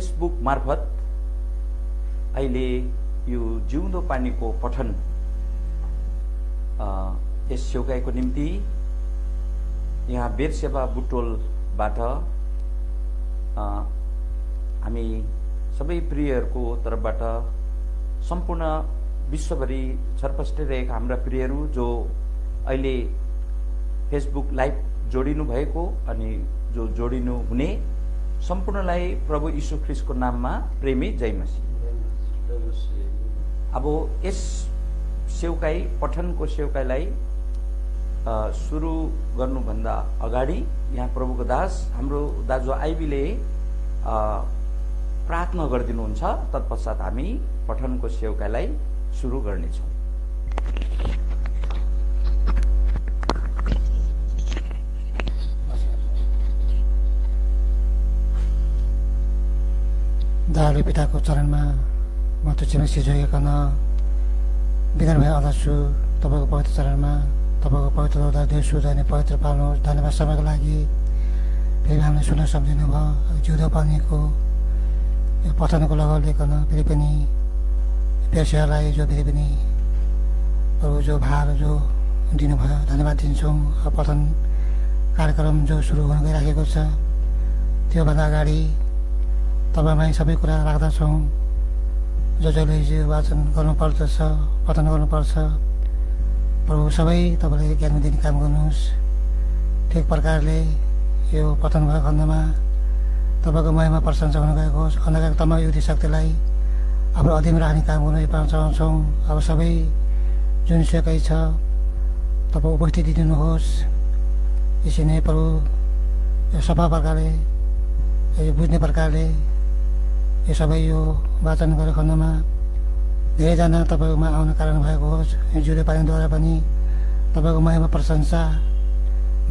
Facebook मार्फत अहिले यो जिउँदो पानीको पठन यस सेवकाईको निम्ति यहाँ बेरसेवा बुटोलबाट हामी सबै प्रियहरूको तर्फबाट सम्पूर्ण विश्वभरि छरपष्टिरहेका हाम्रा प्रियहरू जो अहिले फेसबुक लाइभ जोडिनु भएको अनि जो जोडिनु हुने सम्पूर्णलाई प्रभु यीशु ख्रीष्टको नाममा प्रेमी जय मसीह। अब यस सेवकाई पठनको सेवकाईलाई सुरु गर्नुभन्दा अगाडि यहाँ प्रभुको दास हाम्रो दाजु आइबीले प्रार्थना गरिदिनुहुन्छ। तत्पश्चात हामी पठनको सेवकाईलाई सुरु गर्नेछौँ। दयालु पिताको चरणमा म तुच्ഛमा सिझोइकन विनम्र भई अल्लाहसु तपाईँको पवित्र चरणमा तपाईँको पवित्र हृदय देश सुधार्ने पवित्र पाल्नुहोस्। धन्यवाद समयको लागि फेरि हामीले सुन्न सम्झिनु भयो। जिउँदो पानीको यो पठनको लगाव लिकन फेरि पनि पेसालाई जो फेरि पनि अरू जो भार जो दिनुभयो धन्यवाद दिन्छौँ। पठन कार्यक्रम जो सुरु हुन गइराखेको छ त्योभन्दा अगाडि तपाईँलाई सबै कुरा राख्दछौँ। जसले वाचन गर्नुपर्दछ पठन गर्नुपर्छ प्रभु सबै तपाईँले ज्ञान दिने काम गर्नुहोस्। ठिक प्रकारले यो पठन भएको खण्डमा तपाईँको महिमा प्रशंसा हुन गएको होस्। अन्धकार तमाम युक्ति शक्तिलाई आफ्नो अधीनमा राख्ने काम गर्नु पाउन चाहन्छौँ। अब सबै जुन सेवकाई छ तपाईँ उपस्थिति दिनुहोस्। यसरी नै प्रभु यो सफा प्रकारले यो बुझ्ने प्रकारले यो सबै यो वाचन गरेको खण्डमा धेरैजना तपाईँकोमा आउन कारण भएको होस्। जुरे पानीद्वारा पनि तपाईँको महिमा प्रशंसा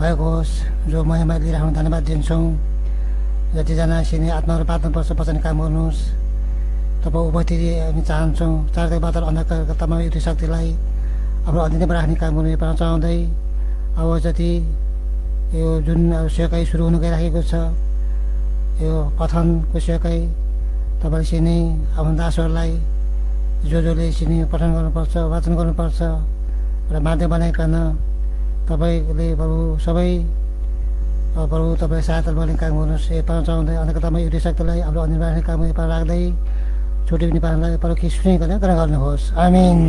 भएको होस्। जो महिमा लिइराख्नु धन्यवाद दिन्छौँ। जतिजना सिने आत्माहरू बाँच्नुपर्छ वचन काम गर्नुहोस्। तपाईँ उपस्थिति हामी चाहन्छौँ। चारैतर्फबाट अन्धकारका तमाम युक्ति शक्तिलाई आफ्नो अधीनमा राख्ने काम गर्नु पाउन चाहँदै अब जति यो जुन सेवकाई सुरु हुन गइराखेको छ यो पठनको सेवकाई तपाईँले सिने आफ्नो दासहरूलाई जसले सिने पठन गर्नुपर्छ वाचन गर्नुपर्छ र माध्यम बनाइकन तपाईँले प्रभु सबै प्रभु तपाईँ सहायता गर्ने काम गर्नुहोस्। यो पाउन चाहँदै अन्यका तपाईँ युक्ति शक्तिलाई आफ्नो अधीनमा राख्ने काम राख्दै छुट्टी पनि पार्नलाई प्रभु ख्रीष्टले ग्रहण गर्नुहोस्। आमीन।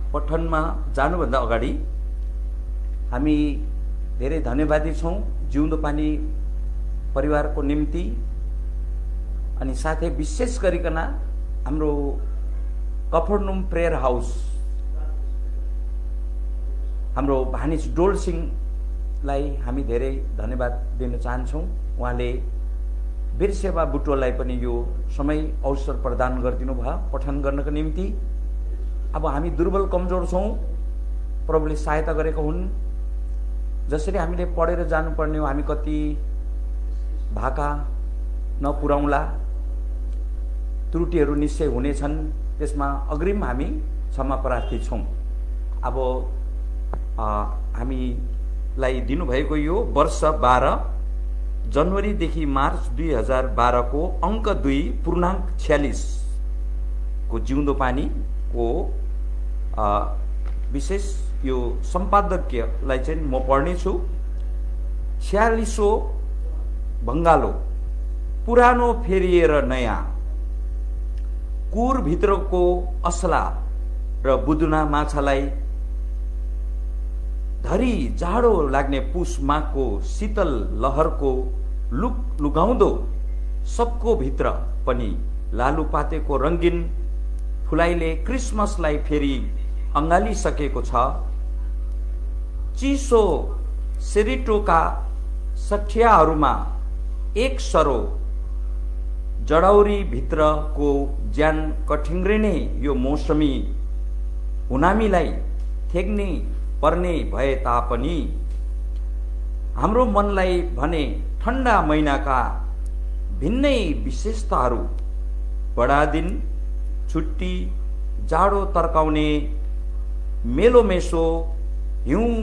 पठनमा जानुभन्दा अगाडि हामी धेरै धन्यवादी छौँ जिउँदो पानी परिवारको निम्ति अनि साथै विशेष गरिकन हाम्रो कफरनुम प्रेयर हाउस हाम्रो भानिज डोल सिंहलाई हामी धेरै धन्यवाद दिन चाहन्छौँ। उहाँले बेरसेवा बुटोललाई पनि यो समय अवसर प्रदान गरिदिनु भयो पठन गर्नको निम्ति। अब हामी दुर्बल कमजोर छौँ प्रभुले सहायता गरेका हुन्। जसरी हामीले पढेर जानुपर्ने हो हामी कति भाका नपुर्याउला त्रुटिहरू निश्चय हुनेछन्। त्यसमा अग्रिम हामी क्षमा प्रार्थी छौँ। अब हामीलाई दिनुभएको यो वर्ष 12 जनवरीदेखि मार्च 2012 को अङ्क 2 पूर्णाङ्क 46 को जिउँदो पानी को विशेष यो सम्पादकीयलाई चाहिँ म पढ्नेछु। 46औं बङ्गालो पुरानो फेरिएर नयाँ कुर भित्रको असला र बुदुना माछालाई धरी जाडो लाग्ने पुस माघको शीतल लहरको लुगाउँदो सबको भित्र पनि लालुपातेको रङ्गिन फुलाइले क्रिसमसलाई फेरि अँगालिसकेको छ। चिसो सेरिटोका सठियाहरूमा एक सरो जडौरी भित्रको ज्यान कठिङ्ग्रिने यो मौसमी हुनामीलाई थेग्ने पर्ने भए तापनि हाम्रो मनलाई भने ठण्डा महिनाका भिन्नै विशेषताहरू, बडा दिन, छुट्टी, जाडो तर्काउने मेलोमेसो, हिउँ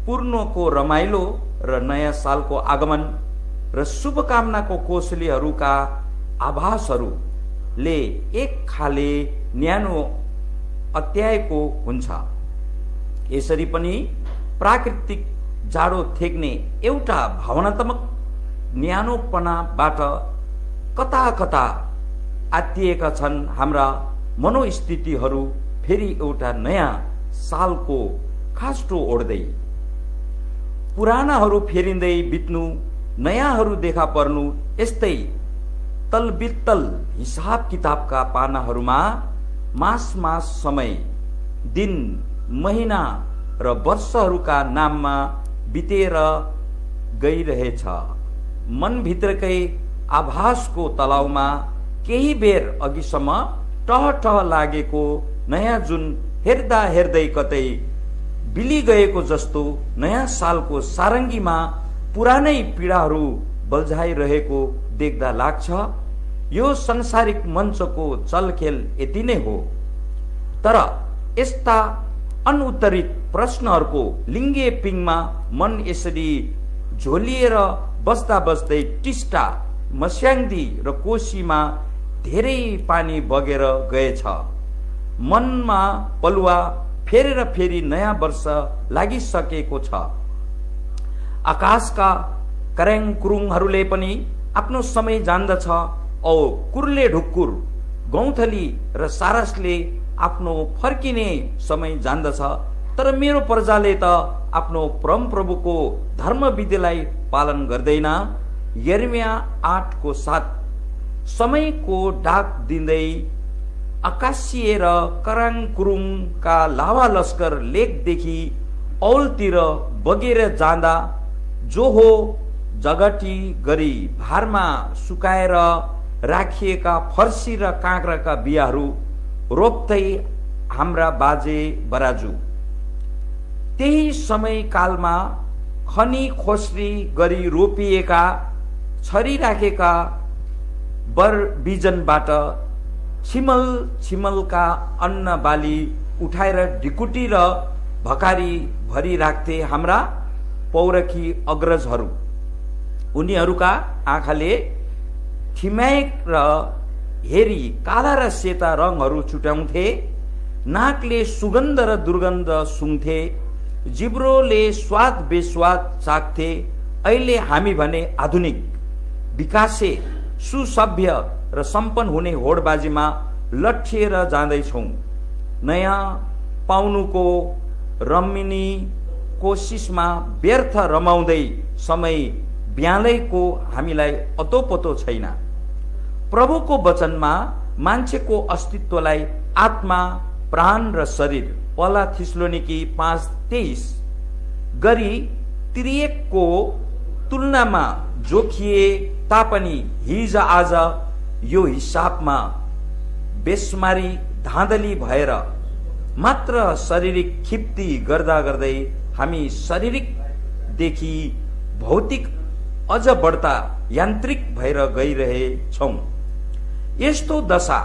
पूर्णको रमाइलो र नयाँ सालको आगमन र शुभकामनाको कोसलीहरूका आभासहरूले एक खाले न्यानो अत्याएको हुन्छ। यसरी पनि प्राकृतिक जाडो थेक्ने एउटा भावनात्मक न्यानोपनाबाट कता कता आत्तिएका छन् हाम्रा मनोस्थितिहरू। फेरि एउटा नयाँ सालको खास्टो ओढ्दै पुरानाहरू फेरिँदै बित्नु, नयाँहरू देखा पर्नु, यस्तै तलबित्तल हिसाब किताबका पानाहरूमा मास समय, दिन, महिना र वर्षहरूका नाममा बितेर गइरहेछ। मनभित्रकै आभासको तलाउमा केही बेर अघिसम्म टह टह लागेको नयाँ जुन हेर्दा हेर्दै कतै बिली गएको जस्तो नयाँ सालको सारङ्गीमा पुरानै पीडाहरू बल्झाइरहेको देख्दा लाग्छ। यो संसारिक मञ्चको चलखेल यति नै हो। तर यस्ता अनुत्तरित प्रश्नहरूको लिङ्गे पिङमा मन यसरी झोलिएर बस्दा बस्दै टिस्टा, मस्याङ्दी र कोशीमा धेरै पानी बगेर गएछ। मनमा पलुवा फेरेर फेरि नयाँ वर्ष लागिसकेको छ। आकाशका करेङकुरुङहरूले पनि आफ्नो समय जान्दछ औ कुर्ले ढुक्कुर, गौँथली र सारसले आफ्नो फर्किने समय जान्दछ। तर मेरो प्रजाले त आफ्नो परमप्रभुको धर्मविधिलाई पालन गर्दैन। यर्मिया 8:7 समयको डाक दिँदै आकाशिएर कराङकुरुङका लावा लस्कर लेकदेखि औलतिर बगेर जाँदा जो हो जगटी गरी भारमा सुकाएर राखिएका फर्सी र काँक्राका बियाहरू रोप्दै हाम्रा बाजे बराजु त्यही समयकालमा खनी खोस्री गरी रोपिएका छरिराखेका बर बिजनबाट छिमल छिमलका अन्न बाली उठाएर ढिकुटी र भकारी भरी राख्थे हाम्रा पौरखी अग्रजहरू। उनीहरूका आँखाले ठिम्याक र हेरी काला र सेता रङहरू छुट्याउँथे, नाकले सुगन्ध र दुर्गन्ध सुँघ्थे, जिब्रोले स्वाद बेस्वाद चाख्थे। अहिले हामी भने आधुनिक, विकासे, सुसभ्य र सम्पन्न हुने होडबाजीमा लट्ठिएर जाँदैछौँ। नयाँ पाउनुको रमिनी कोसिसमा व्यर्थ रमाउँदै समय ब्यालैको हामीलाई अतोपतो छैन। प्रभुको वचनमा मान्छेको अस्तित्वलाई आत्मा, प्राण र शरीर, पहिला थिस्सलोनिकी 5:23 गरी त्रिएकको तुलनामा जोखिए तापनि हिज आज यो हिसाबमा बेसमारी धाँधली भएर मात्र शारीरिक खिप्ती गर्दा गर्दै हामी शारीरिकदेखि भौतिक अझ बढ्ता यान्त्रिक भएर गइरहेछौँ। यस्तो दशा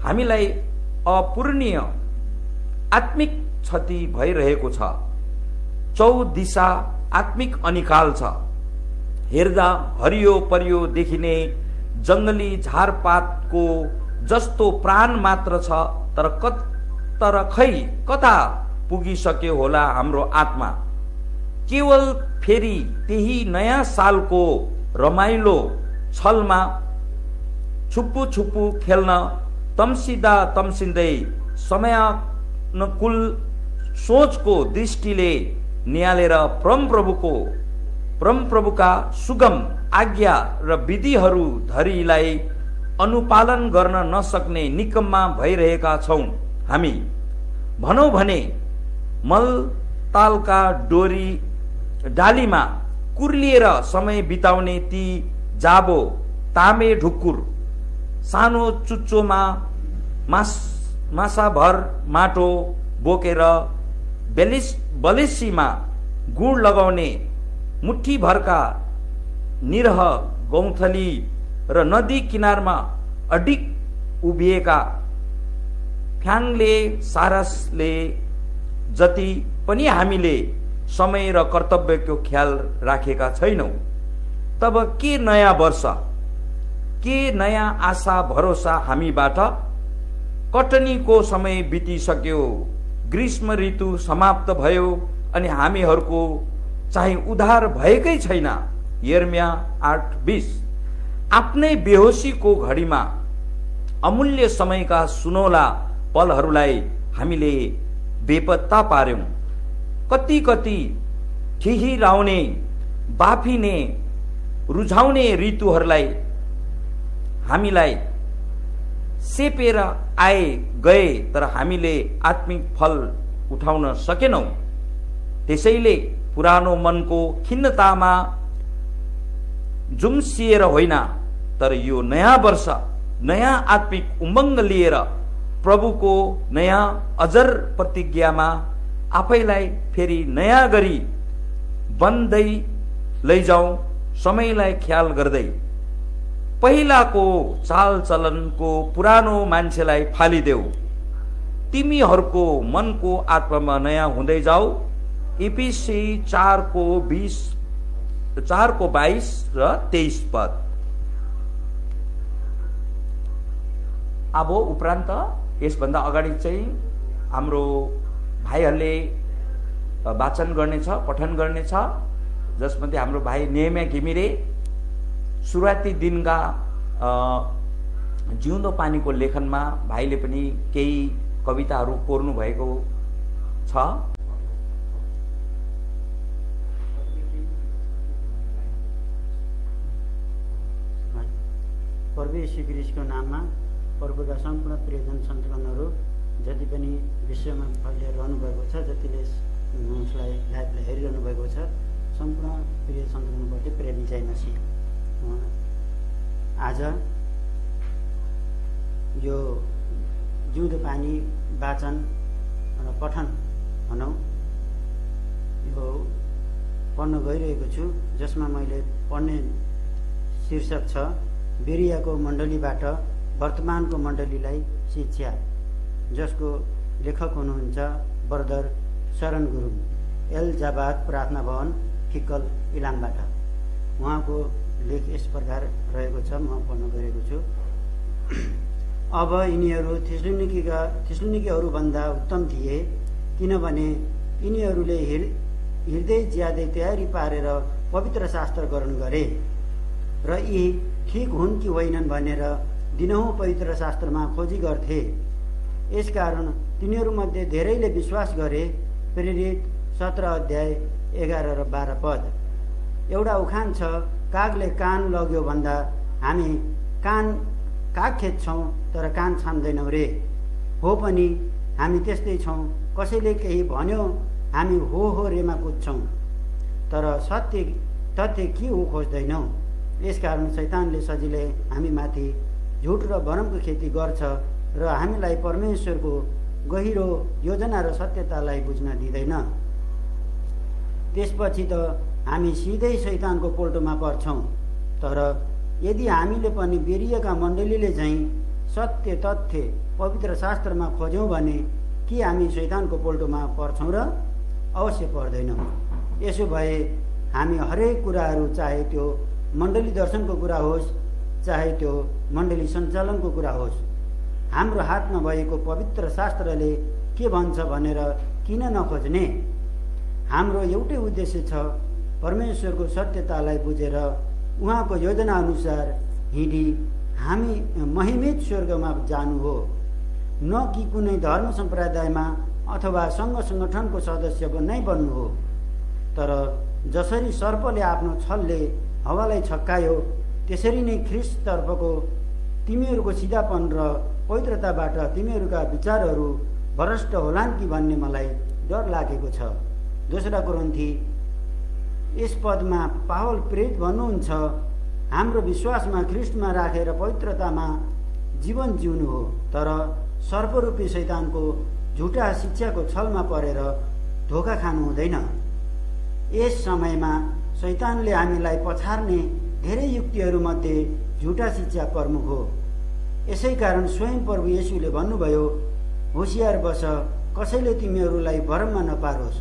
हामीलाई अपूरणीय आत्मिक क्षति भइरहेको छ। चौदिशा आत्मिक अनिकाल छ। हेर्दा हरियो परियो देखिने जंगली झारपातको जस्तो प्राण मात्र छ, तर खै कता पुगिसक्यो होला हाम्रो आत्मा। केवल फेरि त्यही नयाँ सालको रमाइलो छलमा छुप्पु छुप्पु खेल्न तम्सिँदा तम्सिँदै समयानुकूल सोचको दृष्टिले निहालेर परमप्रभुका सुगम आज्ञा र विधिहरू धरीलाई अनुपालन गर्न नसक्ने निकम्मा भइरहेका छौं। हामी भनौं भने मलतालका डालीमा कुर्लिएर समय बिताउने ती जाबो तामे ढुक्कुर सानो चुच्चोमा मासाभर माटो बोकेर बलेसीमा गुड लगाउने मुट्ठी भरका निरह गौँथली र नदी किनारमा अडिक उभिएका फ्याङले सारसले जति पनि हामीले समय र कर्तव्यको ख्याल राखेका छैनौँ। तब के नयाँ वर्ष, के नयाँ आशा भरोसा हामीबाट? कटनीको समय बितिसक्यो, ग्रीष्म ऋतु समाप्त भयो अनि हामीहरूको चाहिँ उद्धार भएकै छैन। यर्मिया 8:20। आफ्नै बेहोसीको घडीमा अमूल्य समयका सुनौला पलहरूलाई हामीले बेपत्ता पार्यौं। कति कति ठिहिराउने, बाफिने, रुझाउने ऋतुहरूलाई हामीलाई सेपेर आए गए, तर हामीले आत्मिक फल उठाउन सकेनौं। त्यसैले पुरानो मनको खिन्नतामा जुम्सिएर होइन, तर यो नयाँ वर्ष नयाँ आत्मिक उमङ्ग लिएर प्रभुको नयाँ अजर प्रतिज्ञामा आफैलाई फेरि नयाँ गरी बन्दै लैजाउँ। समयलाई ख्याल गर्दै पहिलाको चालचलनको पुरानो मान्छेलाई फालिदेऊ। तिमीहरूको मनको आत्मामा नयाँ हुँदै जाऊ। इफिसी 4:22 र 23 पद। अब उपरान्त यसभन्दा अगाडि चाहिँ हाम्रो भाइहरूले वाचन गर्नेछ, पठन गर्नेछ, जसमध्ये हाम्रो भाइ नेहम्या घिमिरे सुरुवाती दिनका जिउँदो पानीको लेखनमा भाइले पनि केही कविताहरू कोर्नु भएको छ। प्रभु यीशु ख्रीष्टको नाममा प्रभुका सम्पूर्ण प्रियजन सन्तगणहरू जति पनि विश्वमा फैलिएर रहनुभएको छ, जतिले उसलाई लाइभलाई हेरिरहनु भएको छ, सम्पूर्ण प्रिय सन्तगणप्रति प्रेमी जय मसीह। आज यो जिउँदो पानी वाचन र पठन भनौँ यो पढ्न गइरहेको छु, जसमा मैले पढ्ने शीर्षक छ बेरियाको मण्डलीबाट वर्तमानको मण्डलीलाई शिक्षा, जसको लेखक हुनुहुन्छ ब्रदर शरण गुरुङ, एलजाबाद प्रार्थना भवन फिक्कल इलामबाट। उहाँको लेख यस प्रकार रहेको छ, म पढ्न गएको छु। अब यिनीहरू थिस्सलुनिकेहरूभन्दा उत्तम थिए, किनभने यिनीहरूले हृदय ज्यादै तयारी पारेर पवित्र शास्त्र ग्रहण गरे र यी ठिक हुन् कि होइनन् भनेर दिनहुँ पवित्र शास्त्रमा खोजी गर्थे। यसकारण तिनीहरूमध्ये धेरैले विश्वास गरे। प्रेरित 17 अध्याय 11 र 12 पद। एउटा उखान छ, कागले कान लग्यो भन्दा हामी काग खेद्छौँ तर कान छाम्दैनौँ रे। हो पनि हामी त्यस्तै छौँ, कसैले केही भन्यो हामी हो रेमा कुद्छौँ, तर सत्य तथ्य के हो खोज्दैनौँ। यसकारण शैतानले सजिलै हामीमाथि झुट र भरमको खेती गर्छ र हामीलाई परमेश्वरको गहिरो योजना र सत्यतालाई बुझ्न दिँदैन। त्यसपछि त हामी सिधै शैतानको पोल्टोमा पर्छौँ। तर यदि हामीले पनि बेरियाका मण्डलीले चाहिँ सत्य तथ्य पवित्र शास्त्रमा खोज्यौँ भने के हामी शैतानको पोल्टोमा पर्छौँ र? अवश्य पर्दैनौँ। यसो भए हामी हरेक कुराहरू, चाहे त्यो मण्डली दर्शनको कुरा होस्, चाहे त्यो मण्डली सञ्चालनको कुरा होस्, हाम्रो हातमा भएको पवित्र शास्त्रले के भन्छ भनेर किन नखोज्ने? हाम्रो एउटै उद्देश्य छ, परमेश्वरको सत्यतालाई बुझेर उहाँको योजना अनुसार हिँडी हामी महिमित स्वर्गमा जानु हो, न कि कुनै धर्म सम्प्रदायमा अथवा सङ्घ सङ्गठनको सदस्य नै बन्नु हो। तर जसरी सर्पले आफ्नो छलले हावालाई छक्कायो, त्यसरी नै ख्रिस्टतर्फको तिमीहरूको सिधापन र पवित्रताबाट तिमीहरूका विचारहरू भ्रष्ट होलान् कि भन्ने मलाई डर लागेको छ। दोस्रा कोरिन्थी यस पदमा पावल प्रेरित भन्नुहुन्छ, हाम्रो विश्वासमा ख्रिस्टमा राखेर पवित्रतामा जीवन जिउनु हो, तर सर्परूपी शैतानको झुटा शिक्षाको छलमा परेर धोका खानु हुँदैन। यस समयमा शैतानले हामीलाई पछार्ने धेरै युक्तिहरूमध्ये झुटा शिक्षा प्रमुख हो। यसै कारण स्वयं प्रभु येशूले भन्नुभयो, होशियार बस, कसैले तिमीहरूलाई भरममा नपारोस्।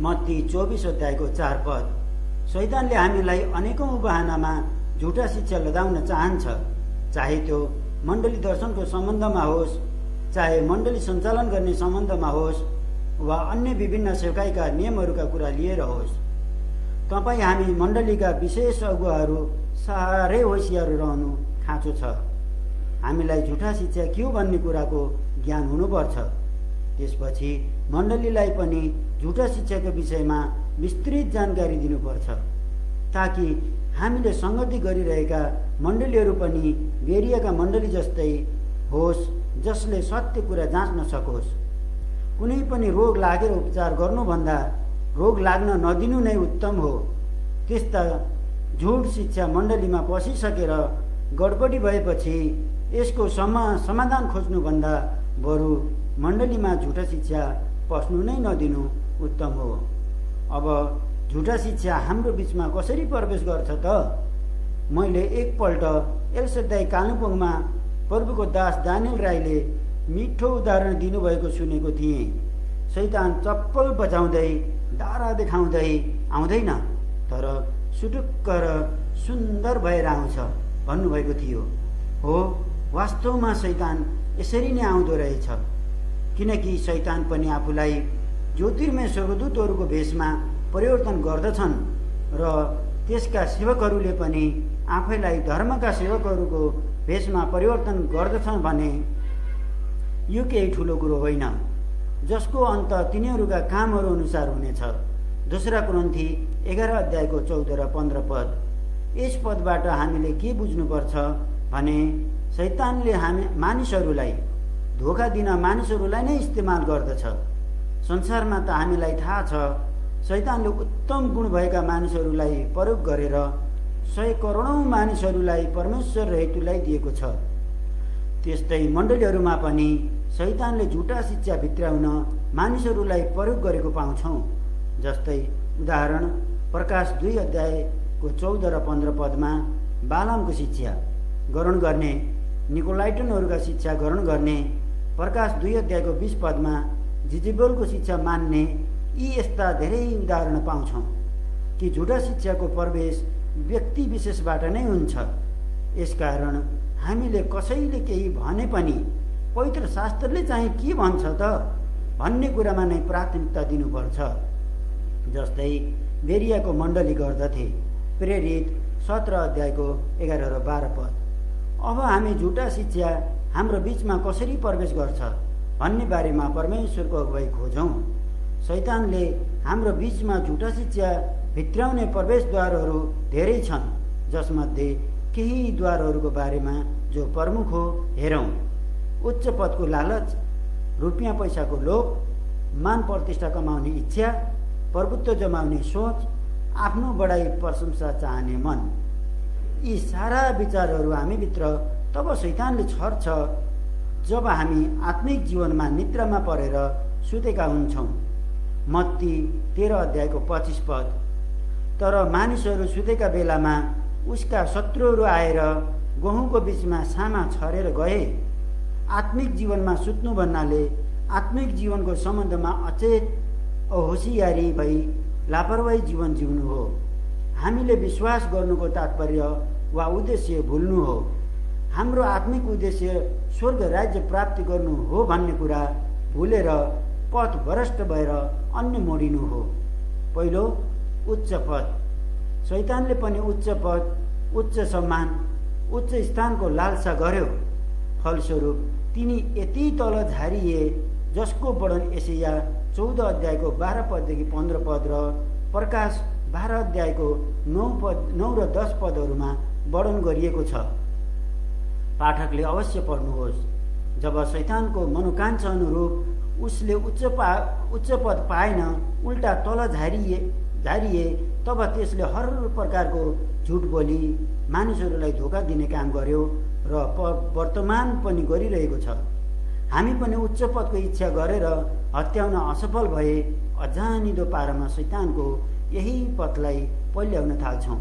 मत्ती 24:4। शैतानले हामीलाई अनेकौं बहानामा झुटा शिक्षा लदाउन चाहन्छ, चाहे त्यो मण्डली दर्शनको सम्बन्धमा होस्, चाहे मण्डली सञ्चालन गर्ने सम्बन्धमा होस्, वा अन्य विभिन्न सेवकाईका नियमहरूका कुरा लिएर होस्। तपाईँ हामी मण्डलीका विशेष अगुवाहरू साह्रै होशियार रहनु खाँचो छ। हामीलाई झुटा शिक्षा के हो भन्ने कुराको ज्ञान हुनुपर्छ। त्यसपछि मण्डलीलाई पनि झुटा शिक्षाको विषयमा विस्तृत जानकारी दिनुपर्छ, ताकि हामीले संगति गरिरहेका मण्डलीहरू पनि बेरियाका मण्डली जस्तै होस्, जसले सत्य कुरा जाँच्न सकोस्। कुनै पनि रोग लागेर उपचार गर्नुभन्दा रोग लाग्न नदिनु नै उत्तम हो। त्यस्ता झुट शिक्षा मण्डलीमा पसिसकेर गडबडी भएपछि यसको समाधान खोज्नुभन्दा बरु मण्डलीमा झुटा शिक्षा पस्नु नै नदिनु उत्तम हो। अब झुटा शिक्षा हाम्रो बीचमा कसरी प्रवेश गर्छ त? मैले एकपल्ट एलसेदाई कालिम्पोङमा प्रभुको दास दानियल राईले मिठो उदाहरण दिनुभएको सुनेको थिएँ। शैतान चप्पल बजाउँदै दारा देखाउँदै आउँदैन, तर सुटुक्क र सुन्दर भएर आउँछ भन्नुभएको थियो। हो, वास्तवमा शैतान यसरी नै आउँदो रहेछ, किनकि शैतान पनि आफूलाई ज्योतिर्मय स्वर्गदूतहरूको भेषमा परिवर्तन गर्दछन् र त्यसका सेवकहरूले पनि आफैलाई धर्मका सेवकहरूको भेषमा परिवर्तन गर्दछन् भने यो केही ठुलो कुरो होइन, जसको अन्त तिनीहरूका कामहरू अनुसार हुनेछ। 2 कोरिन्थी 11:14 र 15 पद। यस पदबाट हामीले के बुझ्नुपर्छ भने शैतानले मानिसहरूलाई धोका दिन मानिसहरूलाई नै इस्तेमाल गर्दछ। संसारमा त हामीलाई थाहा छ, शैतानले उत्तम गुण भएका मानिसहरूलाई प्रयोग गरेर 100 करोडौं मानिसहरूलाई परमेश्वर हेतुलाई दिएको छ। त्यस्तै मण्डलीहरूमा पनि शैतानले झुटा शिक्षा भित्राउन मानिसहरूलाई प्रयोग गरेको पाउँछौं। जस्तै उदाहरण प्रकाश 2:14 र 15 पदमा बालामको शिक्षा ग्रहण गर्ने, निकोलाइटनहरूका शिक्षा ग्रहण गर्ने, प्रकाश 2:20 पदमा जिजेबेलको शिक्षा मान्ने, यी यस्ता धेरै उदाहरण पाउँछौं कि झुटा शिक्षाको प्रवेश व्यक्ति विशेषबाट नै हुन्छ। यसकारण हामीले कसैले केही भने पनि पवित्र शास्त्रले चाहिँ के भन्छ त भन्ने कुरामा नै प्राथमिकता दिनुपर्छ। जस्तै बेरियाको मण्डली गर्दथे। प्रेरित 17:11 र 12 पद। अब हामी झुटा शिक्षा हाम्रो बीचमा कसरी प्रवेश गर्छ भन्ने बारेमा परमेश्वरको अगुवाई खोजौं। शैतानले हाम्रो बीचमा झुटा शिक्षा भित्राउने प्रवेशद्वारहरू धेरै छन्, जसमध्ये केही द्वारहरूको बारेमा जो प्रमुख हो हेरौं। उच्च पदको लालच, रुपियाँ पैसाको लोभ, मान प्रतिष्ठा कमाउने इच्छा, प्रभुत्व जमाउने सोच, आफ्नो बढाई प्रशंसा चाहने मन। यी सारा विचारहरू हामीभित्र तब शैतानले छर्छ जब हामी आत्मिक जीवनमा निद्रामा परेर सुतेका हुन्छौं। मत्ती 13:25 पद। तर मानिसहरू सुतेका बेलामा उसका शत्रुहरू आएर गहुँको बीचमा सामा छरेर गए। आत्मिक जीवनमा सुत्नु भन्नाले आत्मिक जीवनको सम्बन्धमा अचेत अहोसियारी भई लापरवाही जीवन जिउनु हो। हामीले विश्वास गर्नुको तात्पर्य वा उद्देश्य भुल्नु हो। हाम्रो आत्मिक उद्देश्य स्वर्ग राज्य प्राप्ति गर्नु हो भन्ने कुरा भुलेर पथ भ्रष्ट भएर अन्य मोडिनु हो। पहिलो, उच्च पद। शैतानले पनि उच्च पद, उच्च सम्मान, उच्च स्थानको लालसा गर्यो। फलस्वरूप तिनी यति तल झारिए जसको वर्णन यशाया 14 12 पददेखि 15 पद र प्रकाश 12 9 र 10 पदहरूमा वर्णन गरिएको छ। पाठकले अवश्य पढ्नुहोस्। जब शैतानको मनोकांक्षा अनुरूप उसले उच्च पद पाएन, उल्टा तल झारिए, तब त्यसले हर प्रकारको झुट बोली मानिसहरूलाई धोका दिने काम गर्यो र वर्तमान पनि गरिरहेको छ। हामी पनि उच्च पदको इच्छा गरेर हत्याउन असफल भए अजानिदो पारामा शैतानको यही पथलाई पहिल्याउन थाल्छौँ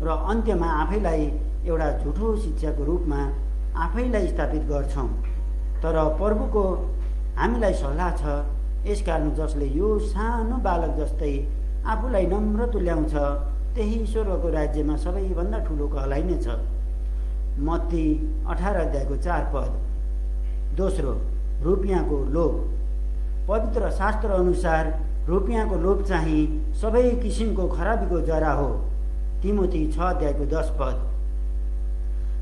र अन्त्यमा आफैलाई एउटा झुठो शिक्षाको रूपमा आफैलाई स्थापित गर्छौँ। तर प्रभुको हामीलाई सल्लाह छ, यसकारण जसले यो सानो बालक जस्तै आफूलाई नम्र तुल्याउँछ त्यही स्वर्गको राज्यमा सबैभन्दा ठुलो कहलाइनेछ। मत्ती 18:4। दोस्रो, रुपियाँको लोभ। पवित्र शास्त्र अनुसार रुपियाँको लोभ चाहिँ सबै किसिमको खराबीको जरा हो। तिमोथी 6:10।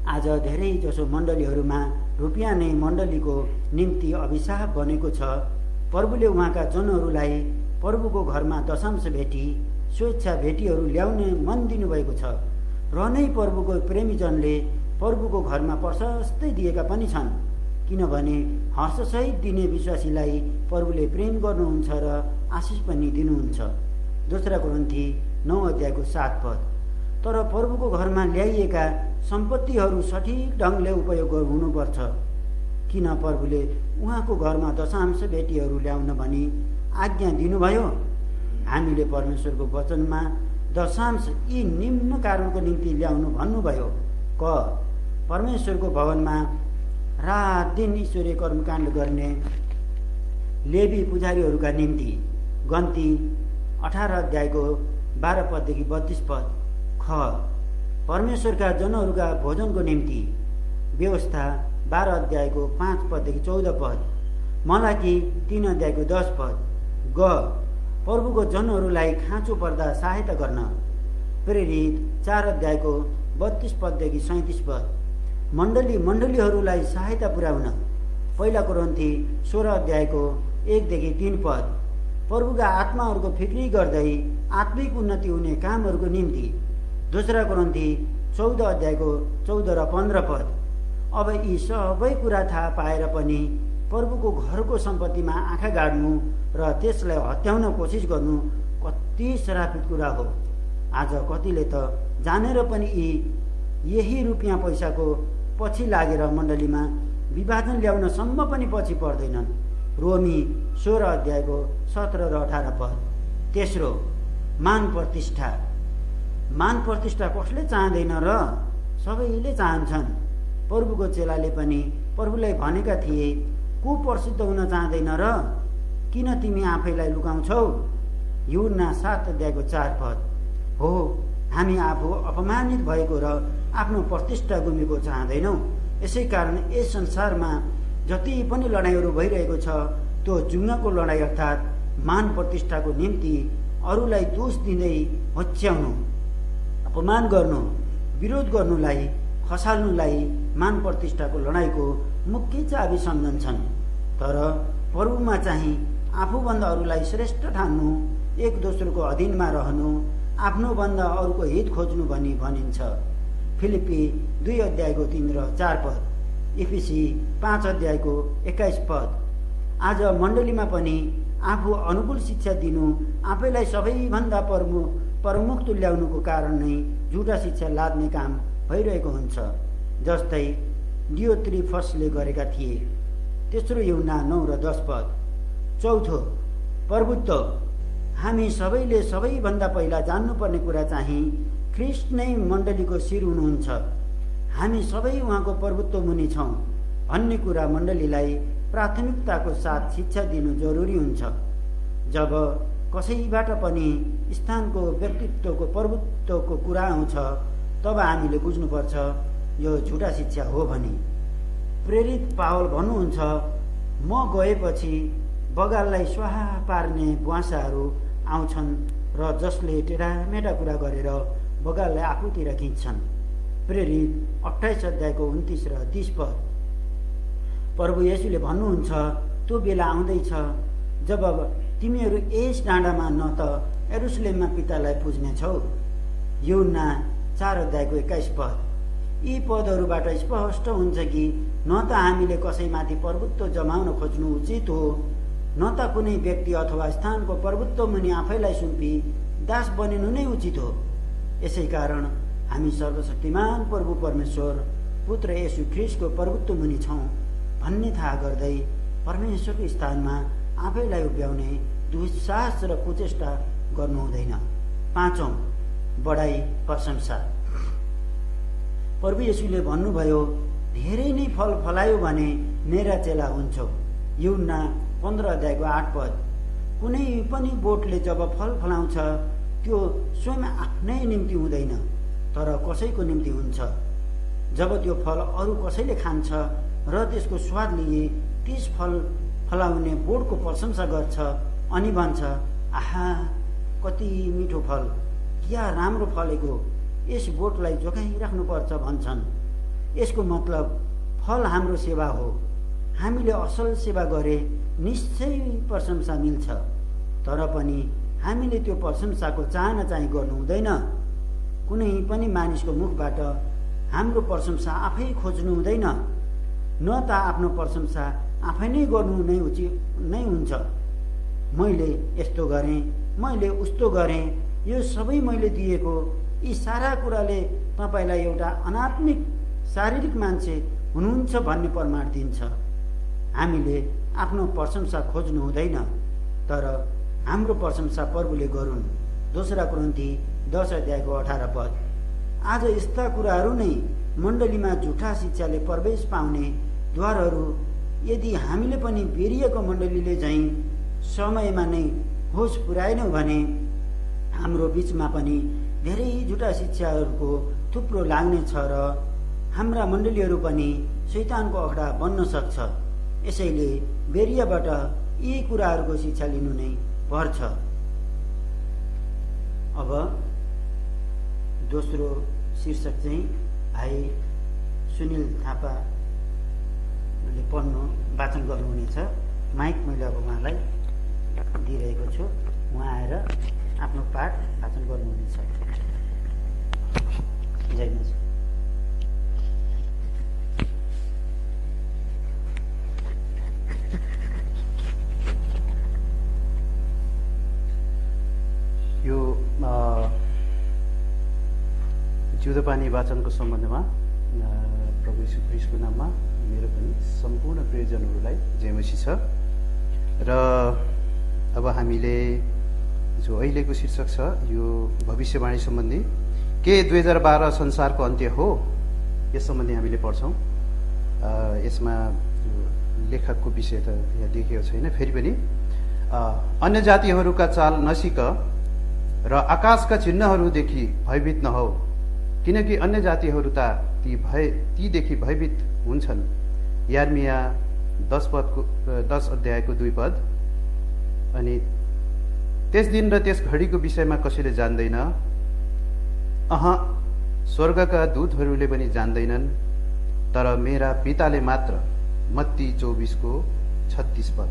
आज धेरै जसो मण्डलीहरूमा रुपियाँ नै मण्डलीको निम्ति अभिशाप बनेको छ। प्रभुले उहाँका जनहरूलाई प्रभुको घरमा दशांश भेटी, स्वेच्छा भेटीहरू ल्याउने मन दिनुभएको छ र नै प्रभुको प्रेमीजनले प्रभुको घरमा प्रशस्तै दिएका पनि छन्, किनभने हर्षसहित दिने विश्वासीलाई प्रभुले प्रेम गर्नुहुन्छ र आशिष पनि दिनुहुन्छ। दोस्रा कोरिन्थी 9:7। तर प्रभुको घरमा ल्याइएका सम्पत्तिहरू सठिक ढङ्गले उपयोग हुनुपर्छ, किन प्रभुले उहाँको घरमा दशांश भेटीहरू ल्याउन भनी आज्ञा दिनुभयो। हामीले परमेश्वरको वचनमा दशांश यी निम्न कारणको निम्ति ल्याउनु भन्नुभयो। क, परमेश्वरको भवनमा रात दिन ईश्वरीय कर्मकाण्ड गर्ने लेवी पुजारीहरूका निम्ति। गन्ती 18:12-32। ख, परमेश्वरका जनहरूका भोजनको निम्ति। व्यवस्था 12:5-14। मलाकी 3:10। ग, प्रभुको जनहरूलाई खाँचो पर्दा सहायता गर्न। प्रेरित 4:32-37। मण्डलीहरूलाई सहायता पुर्याउन। पहिला कोरिन्थी 16:1-3। प्रभुका आत्माहरूको फिक्री गर्दै आत्मिक उन्नति हुने कामहरूको निम्ति। दोस्रा कोरिन्थी 14:14-15। अब यी सबै कुरा थाहा पाएर पनि प्रभुको घरको सम्पत्तिमा आँखा गाड्नु र त्यसलाई हत्याउन कोसिस गर्नु कति श्रापित कुरा हो। आज कतिले त जानेर पनि यही रुपियाँ पैसाको पछि लागेर मण्डलीमा विभाजन ल्याउन सम्म पनि पछि पर्दैनन्। रोमी 16:17-18। तेस्रो, मान प्रतिष्ठा। मान प्रतिष्ठा कसले चाहँदैन र? सबैले चाहन्छन्। प्रभुको चेलाले पनि प्रभुलाई भनेका थिए, को प्रसिद्ध हुन चाहँदैन र? किन तिमी आफैलाई लुकाउँछौ? यूहन्ना 7:4। हो, हामी आफू अपमानित भएको र आफ्नो प्रतिष्ठा गुमेको चाहँदैनौँ। यसै कारण यस संसारमा जति पनि लडाइँहरू भइरहेको छ त्यो जुङ्गाको लडाइँ अर्थात् मान प्रतिष्ठाको निम्ति अरूलाई दोष दिँदै होच्याउनु, अपमान गर्नु, विरोध गर्नुलाई, खसाल्नुलाई मान प्रतिष्ठाको लडाइँको मुख्य चाबी सम्झन्छन्। तर प्रभुमा चाहिँ आफूभन्दा अरूलाई श्रेष्ठ ठान्नु, एक दोस्रोको अधीनमा रहनु, आफ्नो भन्दा अरूको हित खोज्नु भनी भनिन्छ। फिलिप्पी 2:3-4। इफिसी 5:21। आज मण्डलीमा पनि आफू अनुकूल शिक्षा दिनु, आफैलाई सबैभन्दा प्रमुख तुल्याउनुको कारण नै झुटा शिक्षा लाद्ने काम भइरहेको हुन्छ, जस्तै डियोत्रिफसले गरेका थिए। तेस्रो यूहन्ना 9:10। चौथो, प्रभुत्व। हामी सबैले सबैभन्दा पहिला जान्नुपर्ने कुरा चाहिँ ख्रिस्ट नै मण्डलीको शिर हुनुहुन्छ। हामी सबै उहाँको प्रभुत्व मुनि छौँ भन्ने कुरा मण्डलीलाई प्राथमिकताको साथ शिक्षा दिनु जरुरी हुन्छ। जब कसैबाट पनि स्थानको, व्यक्तित्वको, प्रभुत्वको कुरा आउँछ तब हामीले बुझ्नुपर्छ यो झुटा शिक्षा हो भनी। प्रेरित पावल भन्नुहुन्छ, म गएपछि बगाललाई स्वाहा पार्ने बुवासाहरू आउँछन् र जसले टेढामेढा कुरा गरेर बगाललाई आफूतिर खिच्छन्। प्रेरित 28:29-30। प्रभु येशूले भन्नुहुन्छ, त्यो बेला आउँदैछ जब तिमीहरू यस डाँडामा न त यरुशलेममा पितालाई पुज्नेछौ। यूहन्ना 4:21। यी पदहरूबाट स्पष्ट हुन्छ कि न त हामीले कसैमाथि प्रभुत्व जमाउन खोज्नु उचित हो, न त कुनै व्यक्ति अथवा स्थानको प्रभुत्व मुनि आफैलाई सुम्पी दास बनिनु नै उचित हो। यसै कारण हामी सर्वशक्तिमान प्रभु परमेश्वर पुत्र येशू ख्रिस्टको प्रभुत्व मुनि छौँ भन्ने थाहा गर्दै परमेश्वरको स्थानमा आफैलाई उभ्याउने दुस्साहस र कुचेष्टा गर्नु हुँदैन। पाँचौं, बढाई प्रशंसा। प्रभु येशूले भन्नुभयो, धेरै नै फल फलायो भने मेरा चेला हुन्छौ। यूहन्ना 15:8। कुनै पनि बोटले जब फल फलाउँछ त्यो स्वयं आफ्नै निम्ति हुँदैन, तर कसैको निम्ति हुन्छ। जब त्यो फल अरू कसैले खान्छ र त्यसको स्वाद लिए त्यस फल फलाउने बोटको प्रशंसा गर्छ अनि भन्छ, आहा कति मिठो फल, क्या राम्रो फलेको, यस बोटलाई जोगाइराख्नुपर्छ भन्छन्। यसको मतलब फल हाम्रो सेवा हो। हामीले असल सेवा गरे निश्चय प्रशंसा मिल्छ, तर पनि हामीले त्यो प्रशंसाको चाहना चाहिँ गर्नु हुँदैन। कुनै पनि मानिसको मुखबाट हाम्रो प्रशंसा आफै खोज्नु हुँदैन, न त आफ्नो प्रशंसा आफै नै गर्नु नै उचित नै हुन्छ। मैले यस्तो गरेँ, मैले उस्तो गरेँ, यो सबै मैले दिएको, यी सारा कुराले तपाईँलाई एउटा अनात्मिक शारीरिक मान्छे हुनुहुन्छ भन्ने प्रमाण दिन्छ। हामीले आफ्नो प्रशंसा खोज्नु हुँदैन, तर हाम्रो प्रशंसा प्रभुले गरून्। 2 कोरिन्थी 10:18। आज यस्ता कुराहरू नै मण्डलीमा झुठा शिक्षाले प्रवेश पाउने द्वारहरू। यदि हामीले पनि बेरियाको मण्डलीले झैँ समयमा नै होस पुर्याएनौँ भने हाम्रो बीचमा पनि धेरै झुटा शिक्षाहरूको थुप्रो लाग्नेछ र हाम्रा मण्डलीहरू पनि शैतानको अखडा बन्न सक्छ। यसैले बेरियाबाट यी कुराहरूको शिक्षा लिनु नै पर्छ। अब दोस्रो शीर्षक चाहिँ भाइ सुनिल थापाले वाचन गर्नुहुनेछ। माइक मैले अब उहाँलाई दिइरहेको छु, उहाँ आएर आफ्नो पाठ वाचन गर्नुहुनेछ। जय मसिह। यो जिउँदो पानी वाचनको सम्बन्धमा प्रभु यीशु ख्रीष्टको नाममा मेरो पनि सम्पूर्ण प्रियजनहरूलाई जय मसीह छ। र अब हामीले जो अहिलेको शीर्षक छ यो भविष्यवाणी सम्बन्धी, के 2012 संसारको अन्त्य हो, यस सम्बन्धी हामीले पढ्छौँ। यसमा लेखकको विषय त यहाँ देखिएको छैन। फेरि पनि अन्य जातिहरूका चाल नसिक र आकाशका चिन्हहरूदेखि भयभीत नहौ, किनकि अन्य जातिहरू त तीदेखि भयभीत हुन्छन्। यर्मिया 10:2। अनि त्यस दिन र त्यस घडीको विषयमा कसैले जान्दैन, स्वर्गका दूतहरूले पनि जान्दैनन्, तर मेरा पिताले मात्र। मत्ती 24:36।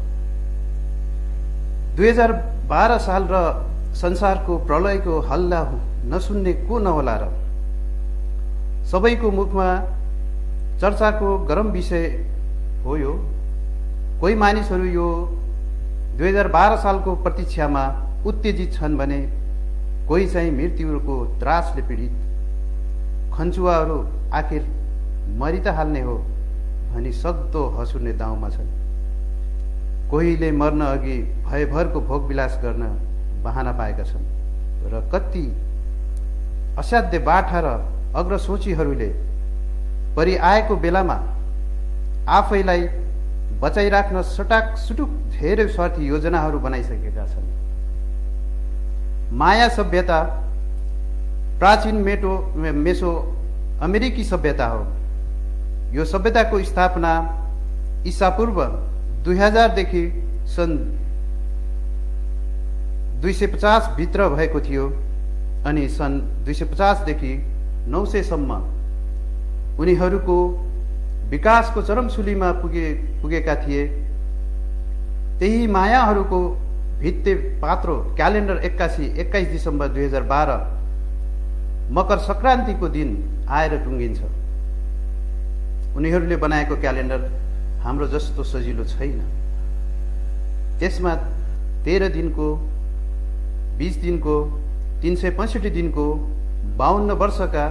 2012 साल र संसारको प्रलयको हल्ला नसुन्ने को नहोला र? सबैको मुखमा चर्चाको गरम विषय हो यो। कोही मानिसहरू यो 2012 सालको प्रतीक्षामा उत्तेजित छन् भने कोही चाहिँ मृत्युको त्रासले पीडित। खन्चुवाहरू आखिर मरि त हाल्ने हो भनी सक्दो हँसुर्ने दाउमा छन्। कोहीले मर्न अघि भयभरको भोगविलास गर्न बहाना पाएका छन् र कति असाध्य बाठा र अग्रसोचीहरूले परिआएको बेलामा आफैलाई बचाइराख्न सटाक सुटुक धेरै स्वार्थी योजनाहरू बनाइसकेका छन्। माया सभ्यता प्राचीन मेसो अमेरिकी सभ्यता हो। यो सभ्यताको स्थापना ईसापूर्व 2000 देखि सन् 250 भित्र भएको थियो अनि सन् 250 देखि 900 सम्म उनीहरूको विकासको चरमसुलीमा पुगेका थिए। त्यही मायाहरूको भित्ते पात्रो क्यालेन्डर 21 दिसम्बर 2012 मकर संक्रान्तिको दिन आएर टुङ्गिन्छ। उनीहरूले बनाएको क्यालेन्डर हाम्रो जस्तो सजिलो छैन। त्यसमा 13 दिनको, 20 दिनको, 365 दिनको, 52 वर्षका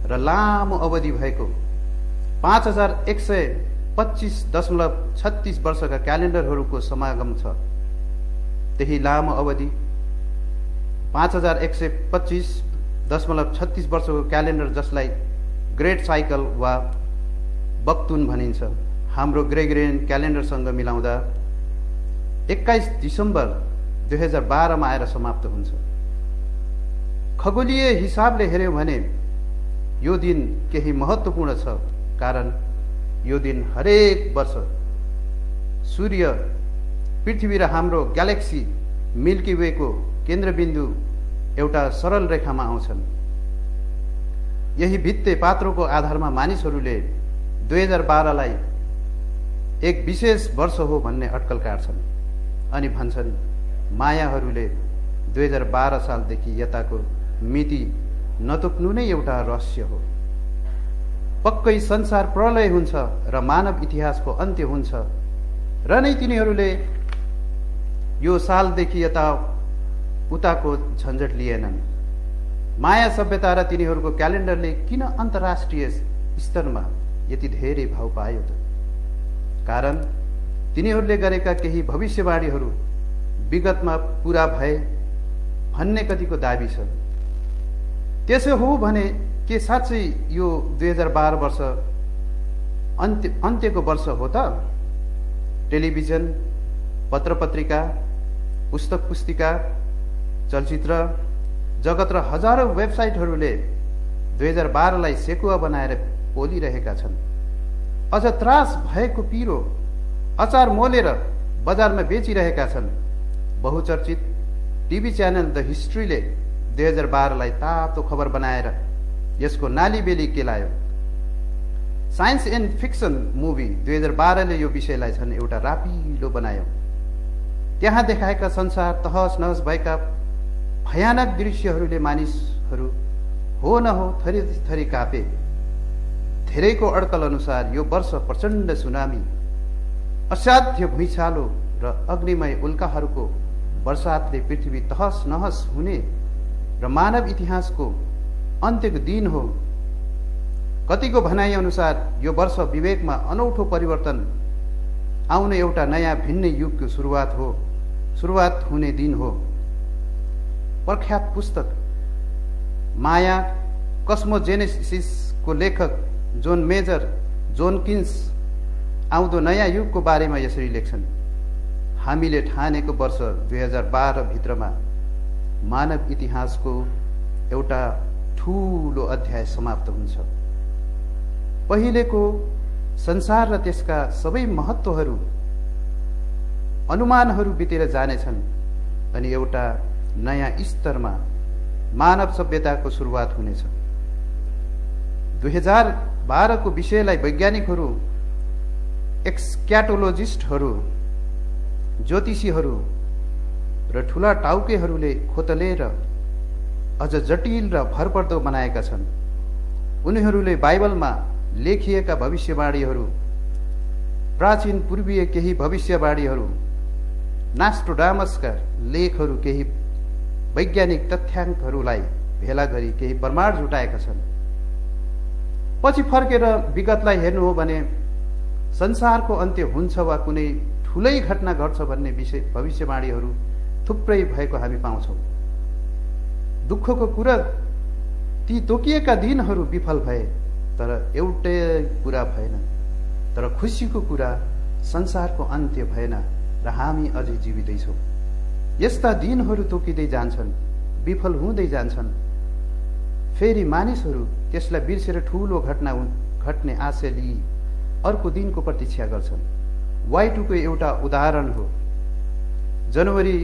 र लामो अवधि भएको 5125.36 वर्षका क्यालेन्डरहरूको समागम छ। त्यही लामो अवधि 5125.36 वर्षको क्यालेन्डर जसलाई ग्रेट साइकल वा बक्तुन भनिन्छ हाम्रो ग्रेगोरियन क्यालेन्डरसँग मिलाउँदा 21 डिसेम्बर 2012 मा आएर समाप्त हुन्छ। खगोलीय हिसाबले हेर्यौं भने यो दिन केही महत्त्वपूर्ण छ, कारण यो दिन हरेक वर्ष सूर्य पृथ्वी र हाम्रो ग्यालेक्सी मिल्की वेको केन्द्रबिन्दु एउटा सरल रेखामा आउँछन्। यही भित्ते पात्रोको आधारमा मानिसहरूले 2012 लाई एक विशेष वर्ष हो भन्ने अट्कल काट्छन् अनि भन्छन् मायाहरूले 2012 सालदेखि यताको मिति नतोक्नु नै एउटा रहस्य हो। पक्कै संसार प्रलय हुन्छ र मानव इतिहासको अन्त्य हुन्छ र नै तिनीहरूले यो सालदेखि यता उताको झन्झट लिएनन्। माया सभ्यता र तिनीहरूको क्यालेन्डरले किन अन्तर्राष्ट्रिय स्तरमा यति धेरै भाव पायो त? कारण तिनीहरूले गरेका केही भविष्यवाणीहरू विगतमा पूरा भए भन्ने कतिको दाबी छ। त्यसो हो भने के साँच्चै यो 2012 वर्ष अन्त्यको वर्ष हो त? टेलिभिजन, पत्रपत्रिका, पुस्तक पुस्तिका, चलचित्र जगत र हजारौं वेबसाइटहरूले 2012 लाई सेकुवा बनाएर पोलिरहेका छन्। अझ त्रास भएको पिरो अचार मोलेर बजारमा बेचिरहेका छन्। बहुचर्चित टिभी च्यानल द हिस्ट्रीले 2012 लाई तातो खबर बनाएर यसको नाली बेली केलायो। साइन्स एन्ड फिक्सन मुभी 2012 ले यो विषयलाई झन् एउटा रापिलो बनायो। त्यहाँ देखाएका संसार तहस नहस भएका भयानक दृश्यहरूले मानिसहरू हो न हो थरी थरी कापे। धेरैको अड्कल अनुसार यो वर्ष प्रचण्ड सुनामी, असाध्य भुइँचालो र अग्निमय उल्काहरूको वर्षातले पृथ्वी तहस नहस हुने र मानव इतिहासको अन्त्यको दिन हो। कतिको भनाइ अनुसार यो वर्ष विवेकमा अनौठो परिवर्तन आउने एउटा नयाँ भिन्न युगको सुरुवात हुने दिन हो। प्रख्यात पुस्तक माया कस्मोजेनेसिसको लेखक जोन मेजर जोनकिन्स आउँदो नयाँ युगको बारेमा यसरी लेख्छन्: हामीले ठानेको वर्ष 2012 भित्रमा मानव इतिहासको एउटा ठूलो अध्याय समाप्त हुन्छ। पहिलेको संसार र त्यसका सबै महत्त्वहरू, अनुमानहरू बितेर जानेछन् अनि एउटा नयाँ स्तरमा मानव सभ्यताको सुरुवात हुनेछ। 2012 को विषयलाई वैज्ञानिकहरू, एक्सक्याटोलोजिस्टहरू, ज्योतिषीहरू र ठूला टाउकेहरूले खोतलेर अझ जटिल र भरपर्दो बनाएका छन्। उनीहरूले बाइबलमा लेखिएका भविष्यवाणीहरू, प्राचीन पूर्वीय केही भविष्यवाणीहरू, नास्ट्रोडामसका लेखहरू, केही वैज्ञानिक तथ्याङ्कहरूलाई भेला गरी केही प्रमाण जुटाएका छन्। पछि फर्केर विगतलाई हेर्नु हो भने संसारको अन्त्य हुन्छ वा कुनै ठूलै घटना घट्छ भन्ने भविष्यवाणीहरू थुप्रै भएको हामी पाउँछौँ। दुःखको कुरा ती तोकिएका दिनहरू विफल भए तर एउटै कुरा भएन। तर खुसीको कुरा संसारको अन्त्य भएन र हामी अझै जीवितै छौँ। यस्ता दिनहरू तोकिँदै जान्छन्, विफल हुँदै जान्छन्। फेरि मानिसहरू त्यसलाई बिर्सेर ठूलो घटना घट्ने आशा लिई अर्को दिनको प्रतीक्षा गर्छन्। Y2 को एउटा उदाहरण हो। जनवरी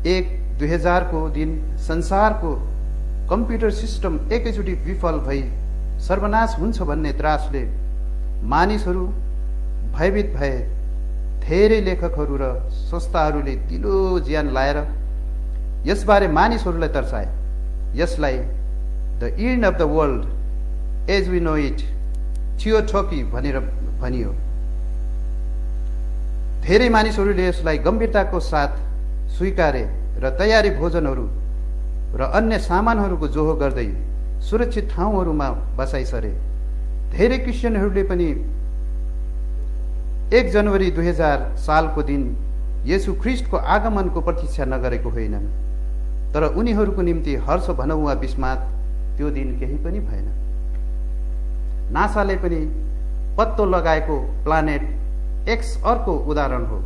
1, 2000 को दिन संसारको कम्प्युटर सिस्टम एकैचोटि विफल भई सर्वनाश हुन्छ भन्ने त्रासले मानिसहरू भयभीत भए। धेरै लेखकहरू र संस्थाहरूले दिलो ज्यान लाएर यसबारे मानिसहरूलाई तर्साए। यसलाई the end of the world as we know it, थियोटोपी भनेर भनियो। धेरै मानिसहरूले यसलाई गम्भीरताको साथ स्वीकारे र तयारी भोजनहरू र अन्य सामानहरूको जोहो गर्दै सुरक्षित ठाउँहरूमा बसाइ सरे। धेरै क्रिस्चियनहरूले पनि 1 जनवरी 2000 सालको दिन येशू ख्रीष्टको आगमनको प्रतीक्षा नगरेको होइनन्। तर उनीहरूको निम्ति हर्ष भनौँ वा विस्मात त्यो दिन केही पनि भएन। नासाले पनि पत्तो लगाएको प्लानेट एक्स अर्को उदाहरण हो।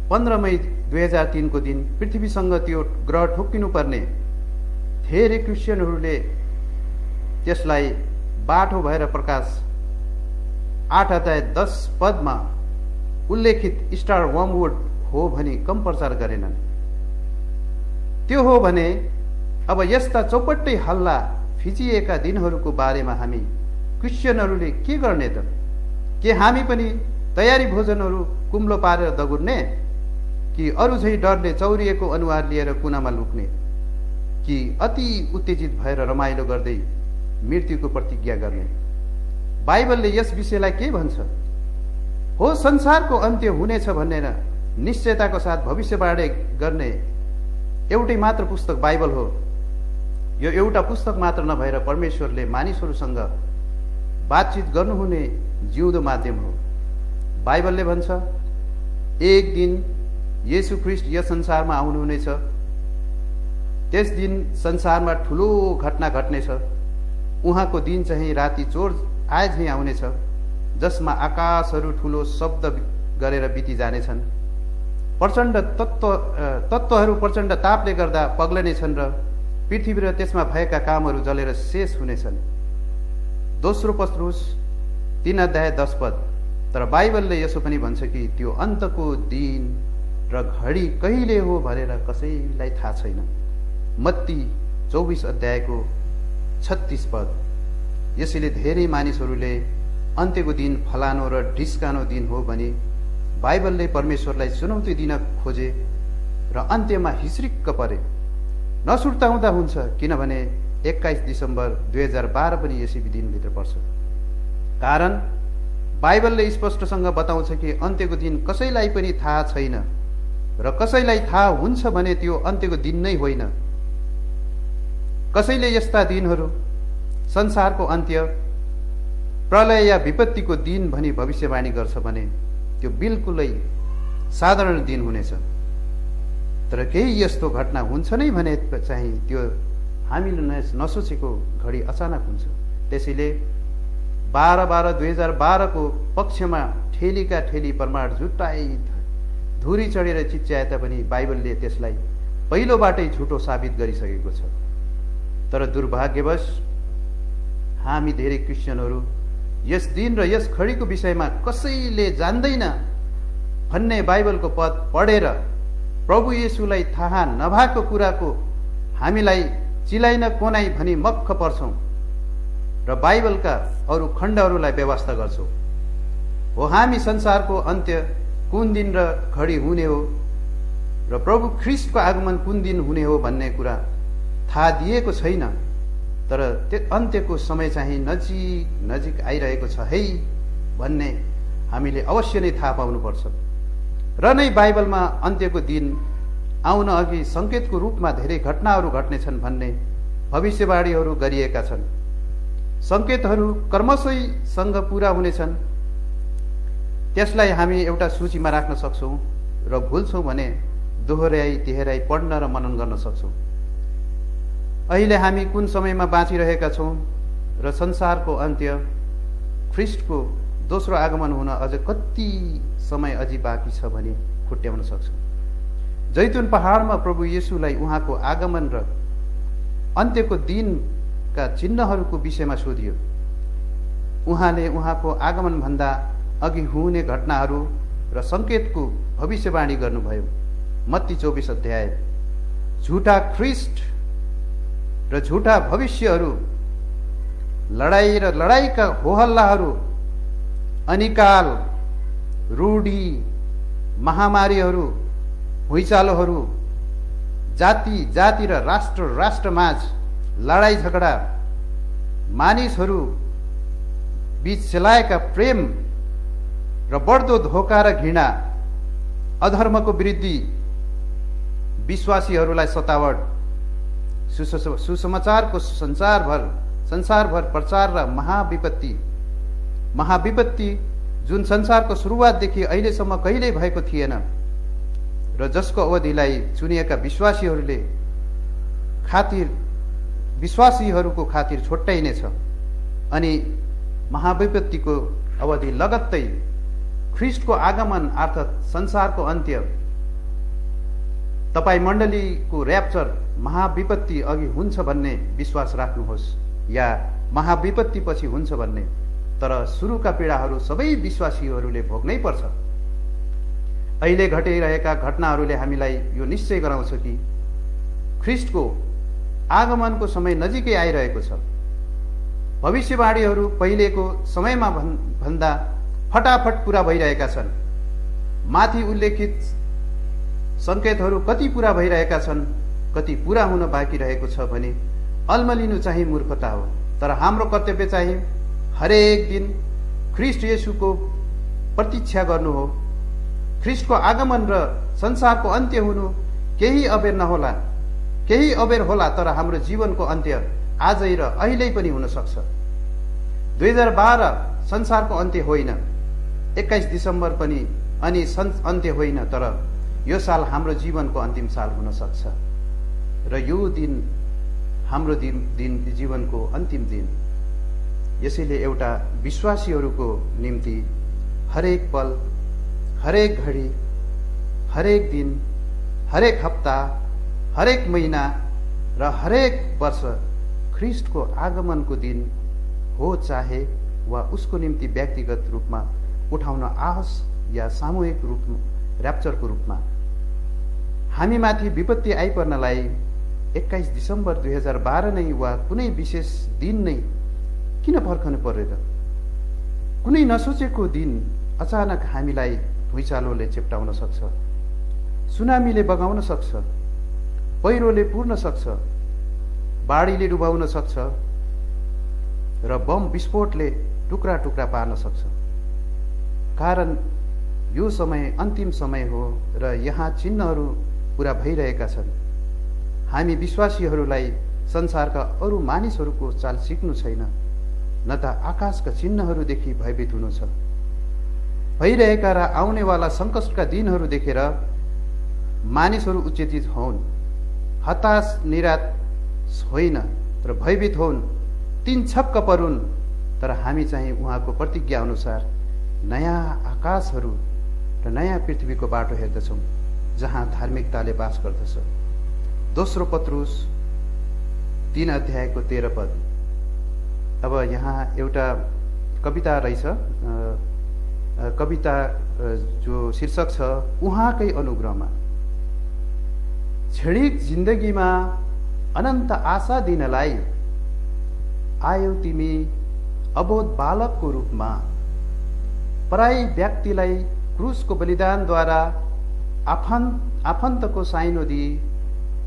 15 मई 2003 को दिन पृथ्वीसँग त्यो ग्रह ठोक्किनु पर्ने धेरै क्रिस्चियनहरूले त्यसलाई बाटो भएर प्रकाश 8 अध्याय 10 पदमा उल्लेखित स्टार वर्मवुड हो भनी कम प्रचार गरेनन्। त्यो हो भने अब यस्ता चौपट्टै हल्ला फिचिएका दिनहरूको बारेमा हामी क्रिस्चियनहरूले के गर्ने त? के हामी पनि तयारी भोजनहरू कुम्लो पारेर दगुर्ने, कि अरू झै डरले चौरिएको अनुहार लिएर कुनामा लुक्ने, कि अति उत्तेजित भएर रमाइलो गर्दै मृत्युको प्रतिज्ञा गर्ने? बाइबलले यस विषयलाई के भन्छ? हो, संसारको अन्त्य हुनेछ भनेर निश्चयताको साथ भविष्यवाणी गर्ने एउटै मात्र पुस्तक बाइबल हो। यो एउटा पुस्तक मात्र नभएर परमेश्वरले मानिसहरूसँग बातचित गर्नुहुने जिउँदो माध्यम हो। बाइबलले भन्छ, एक दिन येशू ख्रीष्ट यस संसारमा आउनुहुनेछ। त्यस दिन संसारमा ठुलो घटना घट्नेछ। उहाँको दिन चाहिँ राति चोर आए झैँ आउनेछ, जसमा आकाशहरू ठुलो शब्द गरेर बिति जानेछन्। प्रचण्ड तत्त्वहरू प्रचण्ड तापले गर्दा पग्लनेछन् र पृथ्वी र त्यसमा भएका कामहरू जलेर शेष हुनेछन्। दोस्रो पत्रुस 3 अध्याय 10 पद। तर बाइबलले यसो पनि भन्छ कि त्यो अन्तको दिन र घडी कहिले हो भनेर कसैलाई थाहा छैन। मत्ती 24 अध्यायको 36 पद। यसैले धेरै मानिसहरूले अन्त्यको दिन फलानो र ढिस्कानो दिन हो भनी बाइबलले परमेश्वरलाई चुनौती दिन खोजे र अन्त्यमा हिस्रिक्क परे। नसुर्ताउँदा हुन्छ, किनभने 21 दिसम्बर 2012 पनि यसै दिनभित्र पर्छ। कारण बाइबलले स्पष्टसँग बताउँछ कि अन्त्यको दिन कसैलाई पनि थाहा छैन, र कसैलाई थाहा हुन्छ भने त्यो अन्त्यको दिन नै होइन। कसैले यस्ता दिनहरू संसारको अन्त्य, प्रलय या विपत्तिको दिन भनी भविष्यवाणी गर्छ भने त्यो बिल्कुलै साधारण दिन हुनेछ। तर केही यस्तो घटना हुन्छ नै भने चाहिँ त्यो हामीले नसोचेको घडी अचानक हुन्छ। त्यसैले 12/12/2012 को पक्षमा ठेलीका ठेली प्रमाण जुटाई धुरी चढेर चिच्याए तापनि बाइबलले त्यसलाई पहिलोबाटै झुटो साबित गरिसकेको छ। तर दुर्भाग्यवश हामी धेरै क्रिस्चियनहरू यस दिन र यस घडीको विषयमा कसैले जान्दैन भन्ने बाइबलको पद पढेर प्रभु येशूलाई थाहा नभएको कुराको हामीलाई चिलाइन कोनाई भनी मक्ख पर्छौं र बाइबलका अरू खण्डहरूलाई व्यवस्था गर्छौं। हो, हामी संसारको अन्त्य कुन दिन र घडी हुने हो र प्रभु ख्रीष्टको आगमन कुन दिन हुने हो भन्ने कुरा थाहा दिएको छैन। तर त्यो अन्त्यको समय चाहिँ नजिक आइरहेको छ है भन्ने हामीले अवश्य नै थाहा पाउनुपर्छ। र नै बाइबलमा अन्त्यको दिन आउन अघि संकेतको रूपमा धेरै घटनाहरू घट्नेछन् भन्ने भविष्यवाणीहरू गरिएका छन्। संकेतहरू क्रमशःसँग पूरा हुनेछन्। त्यसलाई हामी एउटा सूचीमा राख्न सक्छौं र भुल्छौं भने दोहोर्याई तिहेराई पढ्न र मनन गर्न सक्छौं। अहिले हामी कुन समयमा बाँचिरहेका छौं र संसारको अन्त्य, ख्रीष्टको दोस्रो आगमन हुन अझ कति समय अझै बाँकी छ भनी खुट्याउन सक्छौं। जैतुन पहाडमा प्रभु येशूलाई उहाँको आगमन र अन्त्यको दिनका चिन्हहरूको विषयमा सोधियो। उहाँले उहाँको आगमन भन्दा अघि हुने घटनाहरू र संकेतको भविष्यवाणी गर्नुभयो। मत्ती 24 अध्याय। झुटा ख्रीष्ट र झुटा भविष्यहरू, लडाई र लडाईका होहल्लाहरू, अनिकाल, रूढी, महामारीहरू, भुइँचालोहरू, जाति जाति र राष्ट्र राष्ट्रमाझ लडाई झगडा, मानिसहरू बीच सेलाएका प्रेम र बढ्दो धोका र घृणा, अधर्मको वृद्धि, विश्वासीहरूलाई सतावट, सुसमाचारको संसारभर प्रचार र महाविपत्ति जुन संसारको सुरुवातदेखि अहिलेसम्म कहिल्यै भएको थिएन। र जसको अवधिलाई चुनिएका विश्वासीहरूको खातिर छुट्याइनेछ। अनि महाविपत्तिको अवधि लगत्तै ख्रिस्टको आगमन अर्थात् संसारको अन्त्य, तपाईँ मण्डलीको र्याप्चर महाविपत्ति अघि हुन्छ भन्ने विश्वास राख्नुहोस् या महाविपत्ति पछि हुन्छ भन्ने। तर सुरुका पीडाहरू सबै विश्वासीहरूले भोग्नै पर्छ। अहिले घटिरहेका घटनाहरूले हामीलाई यो निश्चय गराउँछ कि ख्रिस्टको आगमनको समय नजिकै आइरहेको छ। भविष्यवाणीहरू पहिलेको समयमा भन्दा फटाफट पूरा भइरहेका छन्। माथि उल्लेखित संकेतहरू कति पूरा भइरहेका छन्, कति पूरा हुन बाँकी रहेको छ भने अल्मलिनु चाहिँ मूर्खता हो। तर हाम्रो कर्तव्य चाहिँ हरेक दिन ख्रिस्ट येशूको प्रतीक्षा गर्नु हो। ख्रिस्टको आगमन र संसारको अन्त्य हुनु केही अबेर नहोला, केही अबेर होला, तर हाम्रो जीवनको अन्त्य आजै र अहिले पनि हुन सक्छ। 2012 संसारको अन्त्य होइन, 21 दिसम्बर पनि अनि अन्त्य होइन, तर यो साल हाम्रो जीवनको अन्तिम साल हुन सक्छ र यो दिन हाम्रो जीवनको अन्तिम दिन। यसैले एउटा विश्वासीहरूको निम्ति हरेक पल, हरेक घडी, हरेक दिन, हरेक हप्ता, हरेक महिना र हरेक वर्ष ख्रिस्टको आगमनको दिन हो, चाहे वा उसको निम्ति व्यक्तिगत रूपमा उठाउन आओस् या सामूहिक रूपमा र्याप्चरको रूपमा। हामीमाथि विपत्ति आइपर्नलाई 21 दिसम्बर 2012 नै वा कुनै विशेष दिन नै किन पर्खनु पर्यो त? कुनै नसोचेको दिन अचानक हामीलाई भुइँचालोले चेप्टाउन सक्छ, सुनामीले बगाउन सक्छ, पहिरोले पुर्न सक्छ, बाढीले डुबाउन सक्छ र बम विस्फोटले टुक्रा टुक्रा पार्न सक्छ। कारण यो समय अन्तिम समय हो र यहाँ चिन्हहरू पूरा भइरहेका छन्। हामी विश्वासीहरूलाई संसारका अरू मानिसहरूको चाल सिक्नु छैन, न त आकाशका चिन्हहरूदेखि भयभीत हुनु छ। भइरहेका र आउनेवाला सङ्कटका दिनहरू देखेर मानिसहरू उत्तेजित होन्, हताश निराश होइन र भयभीत होन्, तीन छक्क परुन्। तर हामी चाहिँ उहाँको प्रतिज्ञा अनुसार नयाँ आकाशहरू र नयाँ पृथ्वीको बाटो हेर्दछौँ जहाँ धार्मिकताले बास गर्दछ। दोस्रो पत्रुस 3 अध्यायको 13 पद। अब यहाँ एउटा कविता रहेछ, कविता जो शीर्षक छ उहाँकै अनुग्रहमा। क्षणिक जिन्दगीमा अनन्त आशा दिनलाई आयौ तिमी अबोध बालकको रूपमा। पराई व्यक्तिलाई क्रुसको बलिदानद्वारा आफन्तको साइनो दिई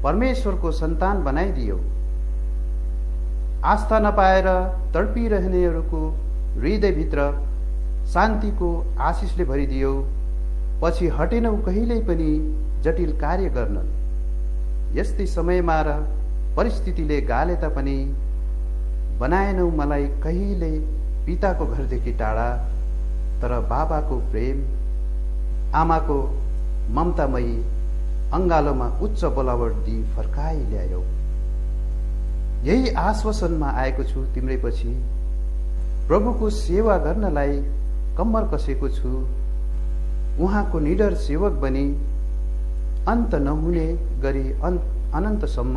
परमेश्वरको सन्तान बनाइदियो। आस्था नपाएर तडपिरहनेहरूको हृदयभित्र शान्तिको आशिषले भरिदियो। पछि हटेनौ कहिल्यै पनि जटिल कार्य गर्न। यस्तै समयमा र परिस्थितिले गाले तापनि बनाएनौ मलाई कहिल्यै पिताको घरदेखि टाढा। तर बाबाको प्रेम, आमाको ममतामयी अङ्गालोमा उच्च बोलावट दिई फर्काइ ल्यायौ। यही आश्वासनमा आएको छु तिम्रै पछि। प्रभुको सेवा गर्नलाई कम्मर कसेको छु। उहाँको निडर सेवक बनी अन्त नहुने गरी अनन्तसम्म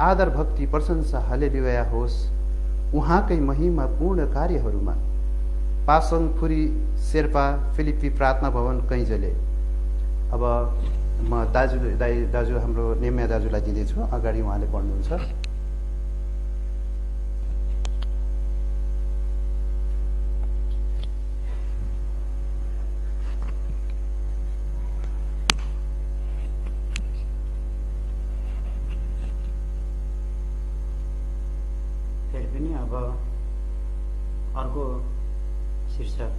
आदर भक्ति प्रशंसा हालेलुया होस् उहाँकै महिमा पूर्ण कार्यहरूमा। पासङ फुरी शेर्पा, फिलिप्पी प्रार्थना भवन, कैँजले। अब म दाजु हाम्रो नेम्या दाजुलाई दिँदैछु, अगाडि उहाँले पढ्नुहुन्छ। फेरि पनि अब अर्को शीर्षक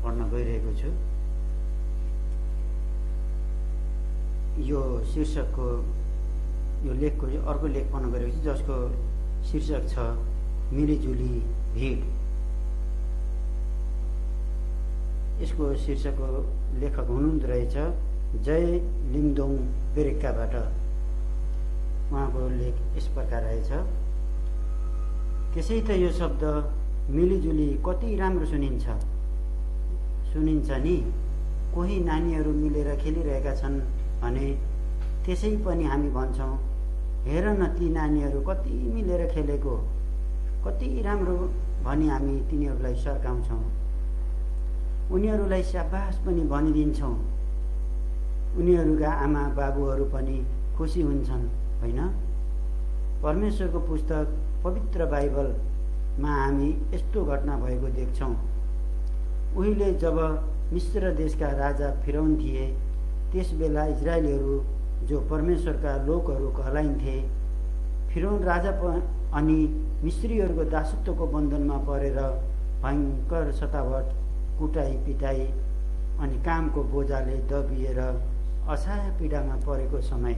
पढ्न गइरहेको छु। यो शीर्षकको यो लेखको अर्को लेख पढ्न गइरहेको छु जसको शीर्षक छ मिलिजुली भिड। यसको शीर्षकको लेखक हुनुहुँदो रहेछ जय लिङदोङ बेरेक्काबाट। उहाँको लेख यस प्रकार रहेछ। त्यसै त यो शब्द मिलिजुली कति राम्रो सुनिन्छ नि। कोही नानीहरू मिलेर खेलिरहेका छन् भने त्यसै पनि हामी भन्छौँ, हेर न ती नानीहरू कति मिलेर खेलेको, कति राम्रो भनी हामी तिनीहरूलाई सर्काउँछौँ। उनीहरूलाई स्याबास पनि भनिदिन्छौँ। उनीहरूका आमा बाबुहरू पनि खुसी हुन्छन्, होइन? परमेश्वरको पुस्तक पवित्र बाइबलमा हामी यस्तो घटना भएको देख्छौँ। उहिले जब मिस्र देशका राजा फिरौन थिए, त्यस बेला इजरायलीहरू जो परमेश्वरका लोकहरू कहलाइन्थे, फिरौन राजा अनि मिस्रीहरूको दासत्वको बन्धनमा परेर भयङ्कर सतावट, कुटाई पिटाई अनि कामको बोझाले दबिएर असहाय पीडामा परेको समय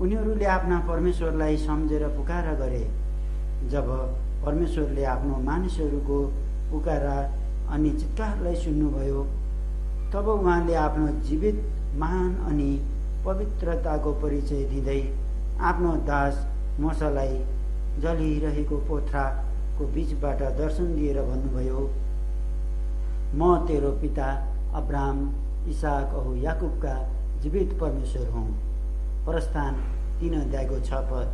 उनीहरूले आफ्ना परमेश्वरलाई सम्झेर पुकारा गरे। जब परमेश्वरले आफ्नो मानिसहरूको पुकारा अनि चित्कारलाई सुन्नुभयो, तब उहाँले आफ्नो जीवित महान अनि पवित्रताको परिचय दिँदै आफ्नो दास मोसालाई जलिरहेको पोथ्राको बीचबाट दर्शन दिएर भन्नुभयो, म तेरो पिता अब्राहम, इसाक औ याकुबका जीवित परमेश्वर हुँ। प्रस्थान 3:6।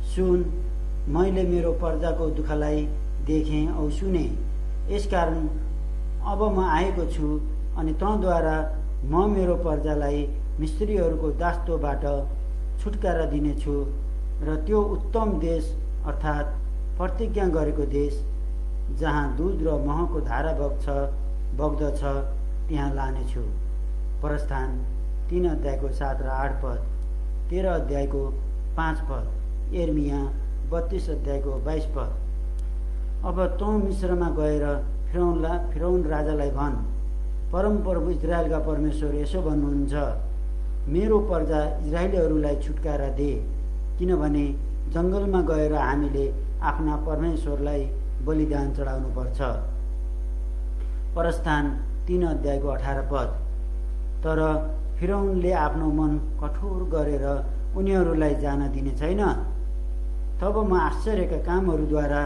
सुन, मैले मेरो प्रजाको दुःखलाई देखेँ औ सुने, यसकारण अब म आएको छु अनि तँद्वारा म मेरो प्रजालाई मिस्रीहरूको दासत्वबाट छुटकारा दिनेछु र त्यो उत्तम देश अर्थात् प्रतिज्ञा गरेको देश जहाँ दूध र महको धारा बग्दछ त्यहाँ लानेछु। प्रस्थान 3:7 र 8, 13 5, यिर्मया 32:22। अब तँ मिस्रमा गएर फिरौन राजालाई भन्, परमप्रभु इजरायलका परमेश्वर यसो भन्नुहुन्छ, मेरो प्रजा इजरायलीहरूलाई छुटकारा दे, किनभने जङ्गलमा गएर हामीले आफ्ना परमेश्वरलाई बलिदान चढाउनुपर्छ। प्रस्थान 3:18। तर फिरौनले आफ्नो मन कठोर गरेर उनीहरूलाई जान दिने छैन। तब म आश्चर्यका कामहरूद्वारा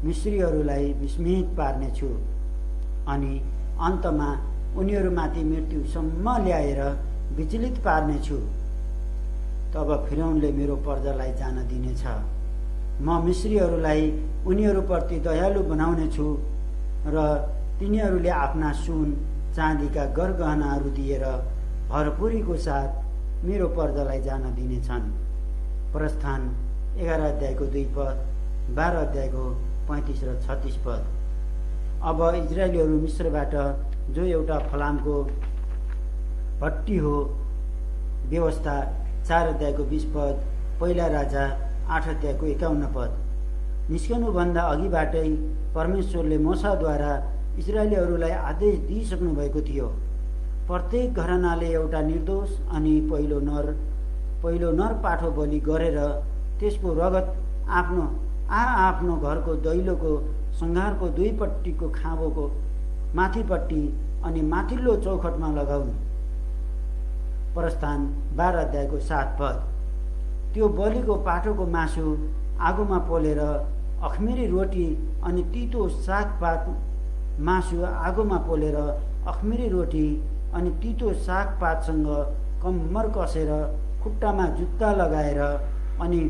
मिस्रीहरूलाई विस्मित पार्नेछु अनि अन्तमा उनीहरूमाथि मृत्युसम्म ल्याएर विचलित पार्नेछु। तब फिरौनले मेरो प्रजालाई जान दिनेछ। म मिस्रीहरूलाई उनीहरूप्रति दयालु बनाउनेछु र तिनीहरूले आफ्ना सुन चाँदीका गरगहनाहरू दिएर भरपुरीको साथ मेरो प्रजालाई जान दिनेछन्। प्रस्थान 11:2, 12:35 र 36। अब इजरायलीहरू मिस्रबाट जो एउटा फलामको भट्टी हो, व्यवस्था 4:20, पहिला राजा 8:51। निस्कनुभन्दा अघिबाटै परमेश्वरले मोसाद्वारा इजरायलीहरूलाई आदेश दिइसक्नु भएको थियो, प्रत्येक घरानाले एउटा निर्दोष अनि पहिलो नर पाठो बलि गरेर त्यसको रगत आफ्नो घरको दैलोको सङ्घारको दुईपट्टिको खाँबोको माथिपट्टि अनि माथिल्लो चौखटमा लगाउनु। प्रस्थान 12:7। त्यो बलिको पाठोको मासु आगोमा पोलेर अखमेरी रोटी अनि तितो सागपात मासु आगोमा पोलेर अखमेरी रोटी अनि तितो सागपातसँग कम्मर कसेर खुट्टामा जुत्ता लगाएर अनि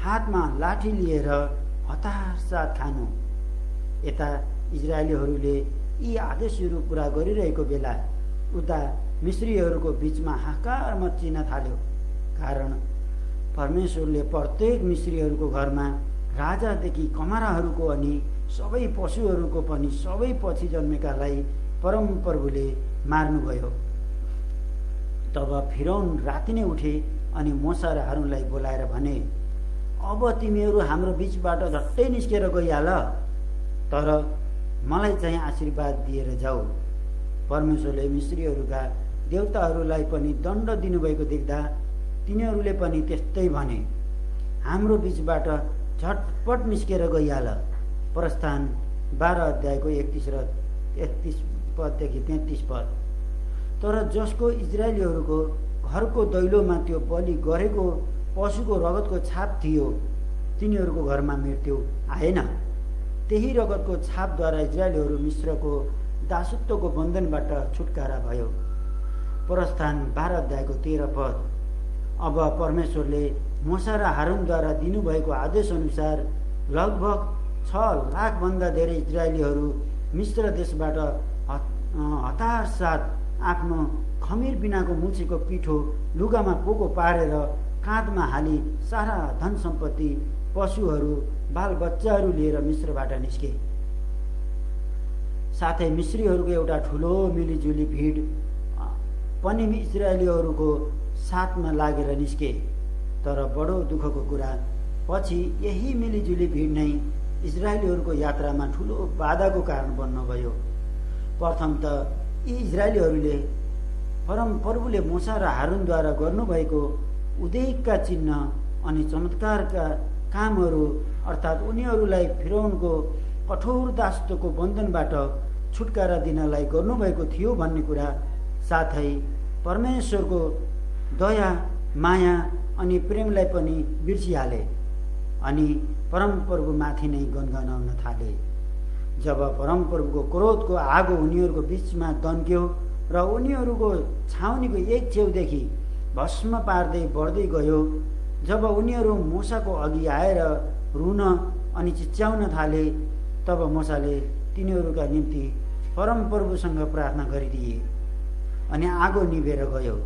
हातमा लाठी लिएर हतार साथ खानु। यता इजरायलीहरूले यी आदेशहरू पुरा गरिरहेको बेला उता मिस्रीहरूको बीचमा हाहाकार मच्चिन थाल्यो, कारण परमेश्वरले प्रत्येक मिस्रीहरूको घरमा राजादेखि कमाराहरूको अनि सबै पशुहरूको पनि सबै पछि जन्मेकालाई परमप्रभुले मार्नुभयो। तब फिरौन राति नै उठे अनि मोसा र हारूनलाई बोलाएर भने, अब तिमीहरू हाम्रो बीचबाट झट्टै निस्केर गइहाल, तर मलाई चाहिँ आशीर्वाद दिएर जाऊ। परमेश्वरले मिस्रीहरूका देवताहरूलाई पनि दण्ड दिनुभएको देख्दा तिनीहरूले पनि त्यस्तै भने, हाम्रो बीचबाट झटपट निस्केर गइहाल। प्रस्थान 12:31 र पददेखि 33 पद। तर जसको इजरायलीहरूको घरको दैलोमा त्यो बलि गरेको पशुको रगतको छाप थियो, तिनीहरूको घरमा मृत्यु आएन। त्यही रगतको छापद्वारा इजरायलीहरू मिश्रको दासत्वको बन्धनबाट छुटकारा भयो। प्रस्थान 12 अध्यायको 13 पद। अब परमेश्वरले मोसा र हारूनद्वारा दिनुभएको आदेश अनुसार लगभग 6 लाखभन्दा धेरै इजरायलीहरू मिश्र देशबाट हतार साथ आफ्नो खमीर बिनाको मुछेको पिठो लुगामा पोको पारेर काँधमा हाली सारा धन सम्पत्ति, पशुहरू, बालबच्चाहरू लिएर मिश्रबाट निस्के। साथै मिश्रीहरूको एउटा ठुलो मिलिजुली भिड पनि इजरायलीहरूको साथमा लागेर निस्के। तर बडो दुःखको कुरा, पछि यही मिलिजुली भिड नै इजरायलीहरूको यात्रामा ठुलो बाधाको कारण बन्न गयो। प्रथम त यी इजरायलीहरूले परमप्रभुले मोसा र हारूनद्वारा गर्नुभएको उद्योगका चिन्ह अनि चमत्कारका कामहरू, अर्थात् उनीहरूलाई फिरौनको कठोर दासत्वको बन्धनबाट छुटकारा दिनलाई गर्नुभएको थियो भन्ने कुरा, साथै परमेश्वरको दया, माया अनि प्रेमलाई पनि बिर्सिहाले अनि परमप्रभुमाथि नै गनगनाउन थाले। जब परमप्रभुको क्रोधको आगो उनीहरूको बीचमा दन्क्यो र उनीहरूको छाउनीको एक छेउदेखि भस्म पार्दै बढ्दै गयो, जब उनीहरू मोसाको अघि आएर रुन अनि चिच्याउन थाले, तब मोसाले तिनीहरूका निम्ति परमप्रभुसँग प्रार्थना गरिदिए अनि आगो निभेर गयो।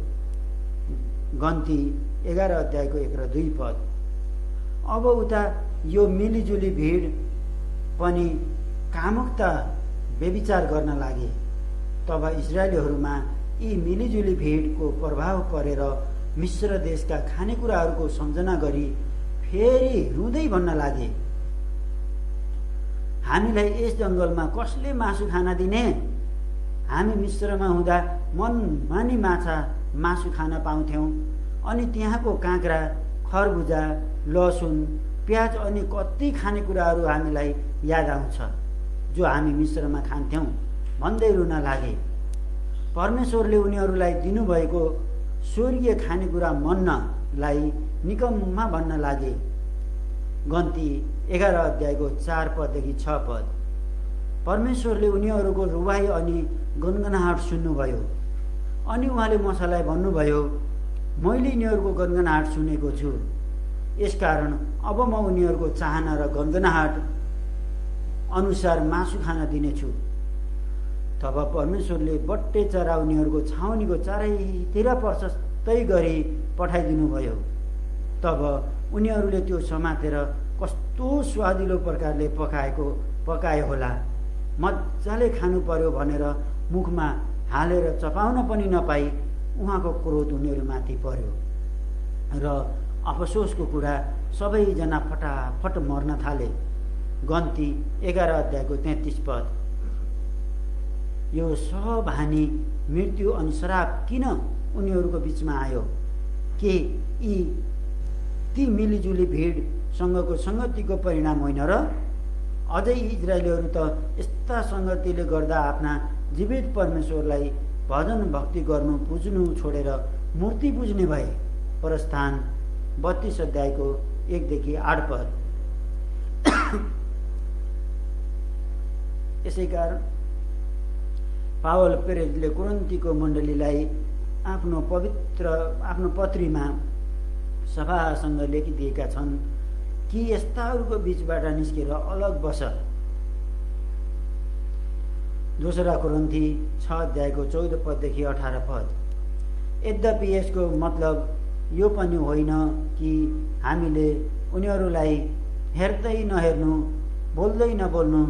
गन्ती 11 अध्यायको 1 र 2 पद। अब उता यो मिलिजुली भिड पनि कामुकता व्यभिचार गर्न लागे। तब इजरायलीहरूमा यी मिलिजुली भिडको प्रभाव परेर मिश्र देशका खानेकुराहरूको सम्झना गरी फेरि रुँदै भन्न लागे, हामीलाई यस जङ्गलमा कसले मासु खान दिने? हामी मिश्रमा हुँदा मनमानी मासु खान पाउँथ्यौँ अनि त्यहाँको काँक्रा, खरबुजा, लसुन, प्याज अनि कति खानेकुराहरू हामीलाई याद आउँछ जो हामी मिश्रमा खान्थ्यौँ भन्दै रुन लागे। परमेश्वरले उनीहरूलाई दिनुभएको स्वर्गीय खानेकुरा मन्नालाई निकम्मा भन्न लागे। गन्ती 11 अध्यायको 4 पददेखि 6 पद। परमेश्वरले उनीहरूको रुवाई अनि गनगनाहट सुन्नुभयो अनि उहाँले मोसालाई भन्नुभयो, मैले यिनीहरूको गनगनाहट सुनेको छु, यसकारण अब म उनीहरूको चाहना र गनगनाहट अनुसार मासु खान दिनेछु। तब परमेश्वरले बट्टे चरा उनीहरूको छाउनीको चारैतिर प्रशस्तै गरी पठाइदिनुभयो। तब उनीहरूले त्यो समातेर कस्तो स्वादिलो प्रकारले पकाए होला, मजाले खानु पर्यो भनेर मुखमा हालेर चपाउन पनि नपाई उहाँको क्रोध उनीहरूमाथि पर्यो र अफसोसको कुरा, सबैजना फटाफट मर्न थाले। गन्ती 11 अध्यायको 33 पद। यो सब हानि, मृत्यु अनि श्राप किन उनीहरूको बीचमा आयो? के ती मिलिजुली भिडसँगको सङ्गतिको परिणाम होइन र? अझै इजरायलीहरू त यस्ता सङ्गतिले गर्दा आफ्ना जीवित परमेश्वरलाई भजन भक्ति गर्नु पुज्नु छोडेर मूर्ति पुज्ने भए। प्रस्थान 32 अध्यायको 1 देखि 8 पद। यसै कारण पावल प्रेरितले कोरिन्थीको मण्डलीलाई आफ्नो पत्रीमा सभासँग लेखिदिएका छन् कि यस्ताहरूको बीचबाट निस्केर अलग बस। दोस्रा कोरिन्थी 6 अध्यायको 14 पददेखि 18 पद। यद्यपि यसको मतलब यो पनि होइन कि हामीले उनीहरूलाई हेर्दै नहेर्नु, बोल्दै नबोल्नु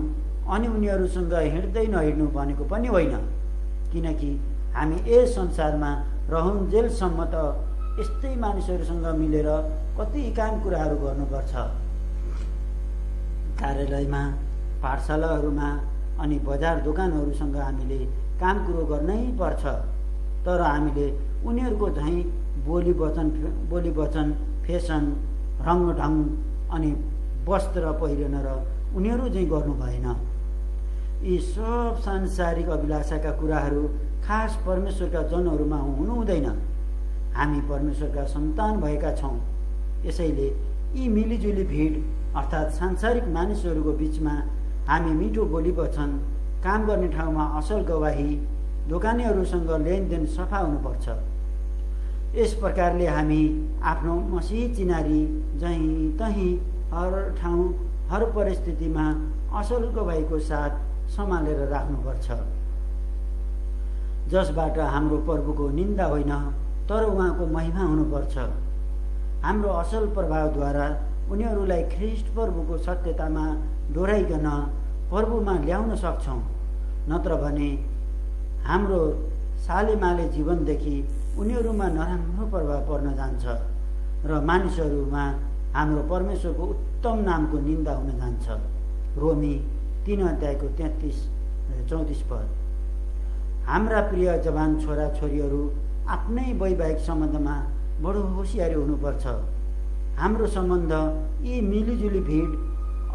अनि उनीहरूसँग हिँड्दै नहिँड्नु भनेको पनि होइन, किनकि हामी यस संसारमा रहुन्जेलसम्म त यस्तै मानिसहरूसँग मिलेर कति काम कुराहरू गर्नुपर्छ। कार्यालयमा, पाठशालाहरूमा अनि बजार दोकानहरूसँग हामीले काम कुरो गर्नै पर्छ। तर हामीले उनीहरूको झैँ बोली वचन, फेसन, रङढङ अनि वस्त्र पहिरन र उनीहरू चाहिँ गर्नु भएन। यी सब सांसारिक अभिलाषाका कुराहरू खास परमेश्वरका जनहरूमा हुनु हुँदैन। हामी परमेश्वरका सन्तान भएका छौँ। यसैले यी मिलिजुली भिड अर्थात् सांसारिक मानिसहरूको बीचमा हामी मिठो बोली वचन, काम गर्ने ठाउँमा असल गवाही, दोकानेहरूसँग लेनदेन सफा हुनुपर्छ। यस प्रकारले हामी आफ्नो मसीह चिनारी जहीँ तहीँ हर ठाउँ हर परिस्थितिमा असल गवाहीको साथ सम्हालेर राख्नुपर्छ, जसबाट हाम्रो प्रभुको निन्दा होइन तर उहाँको महिमा हुनुपर्छ। हाम्रो असल प्रभावद्वारा उनीहरूलाई ख्रीष्ट प्रभुको सत्यतामा डोराइकन प्रभुमा ल्याउन सक्छौँ। नत्र भने हाम्रो सालेमाले जीवनदेखि उनीहरूमा नराम्रो प्रभाव पर्न जान्छ र मानिसहरूमा हाम्रो परमेश्वरको उत्तम नामको निन्दा हुन जान्छ। रोमी 3 अध्यायको 33-34 पद। हाम्रा प्रिय जवान छोरा छोरीहरू आफ्नै वैवाहिक सम्बन्धमा बडो होसियारी हुनुपर्छ। हाम्रो सम्बन्ध यी मिलिजुली भिड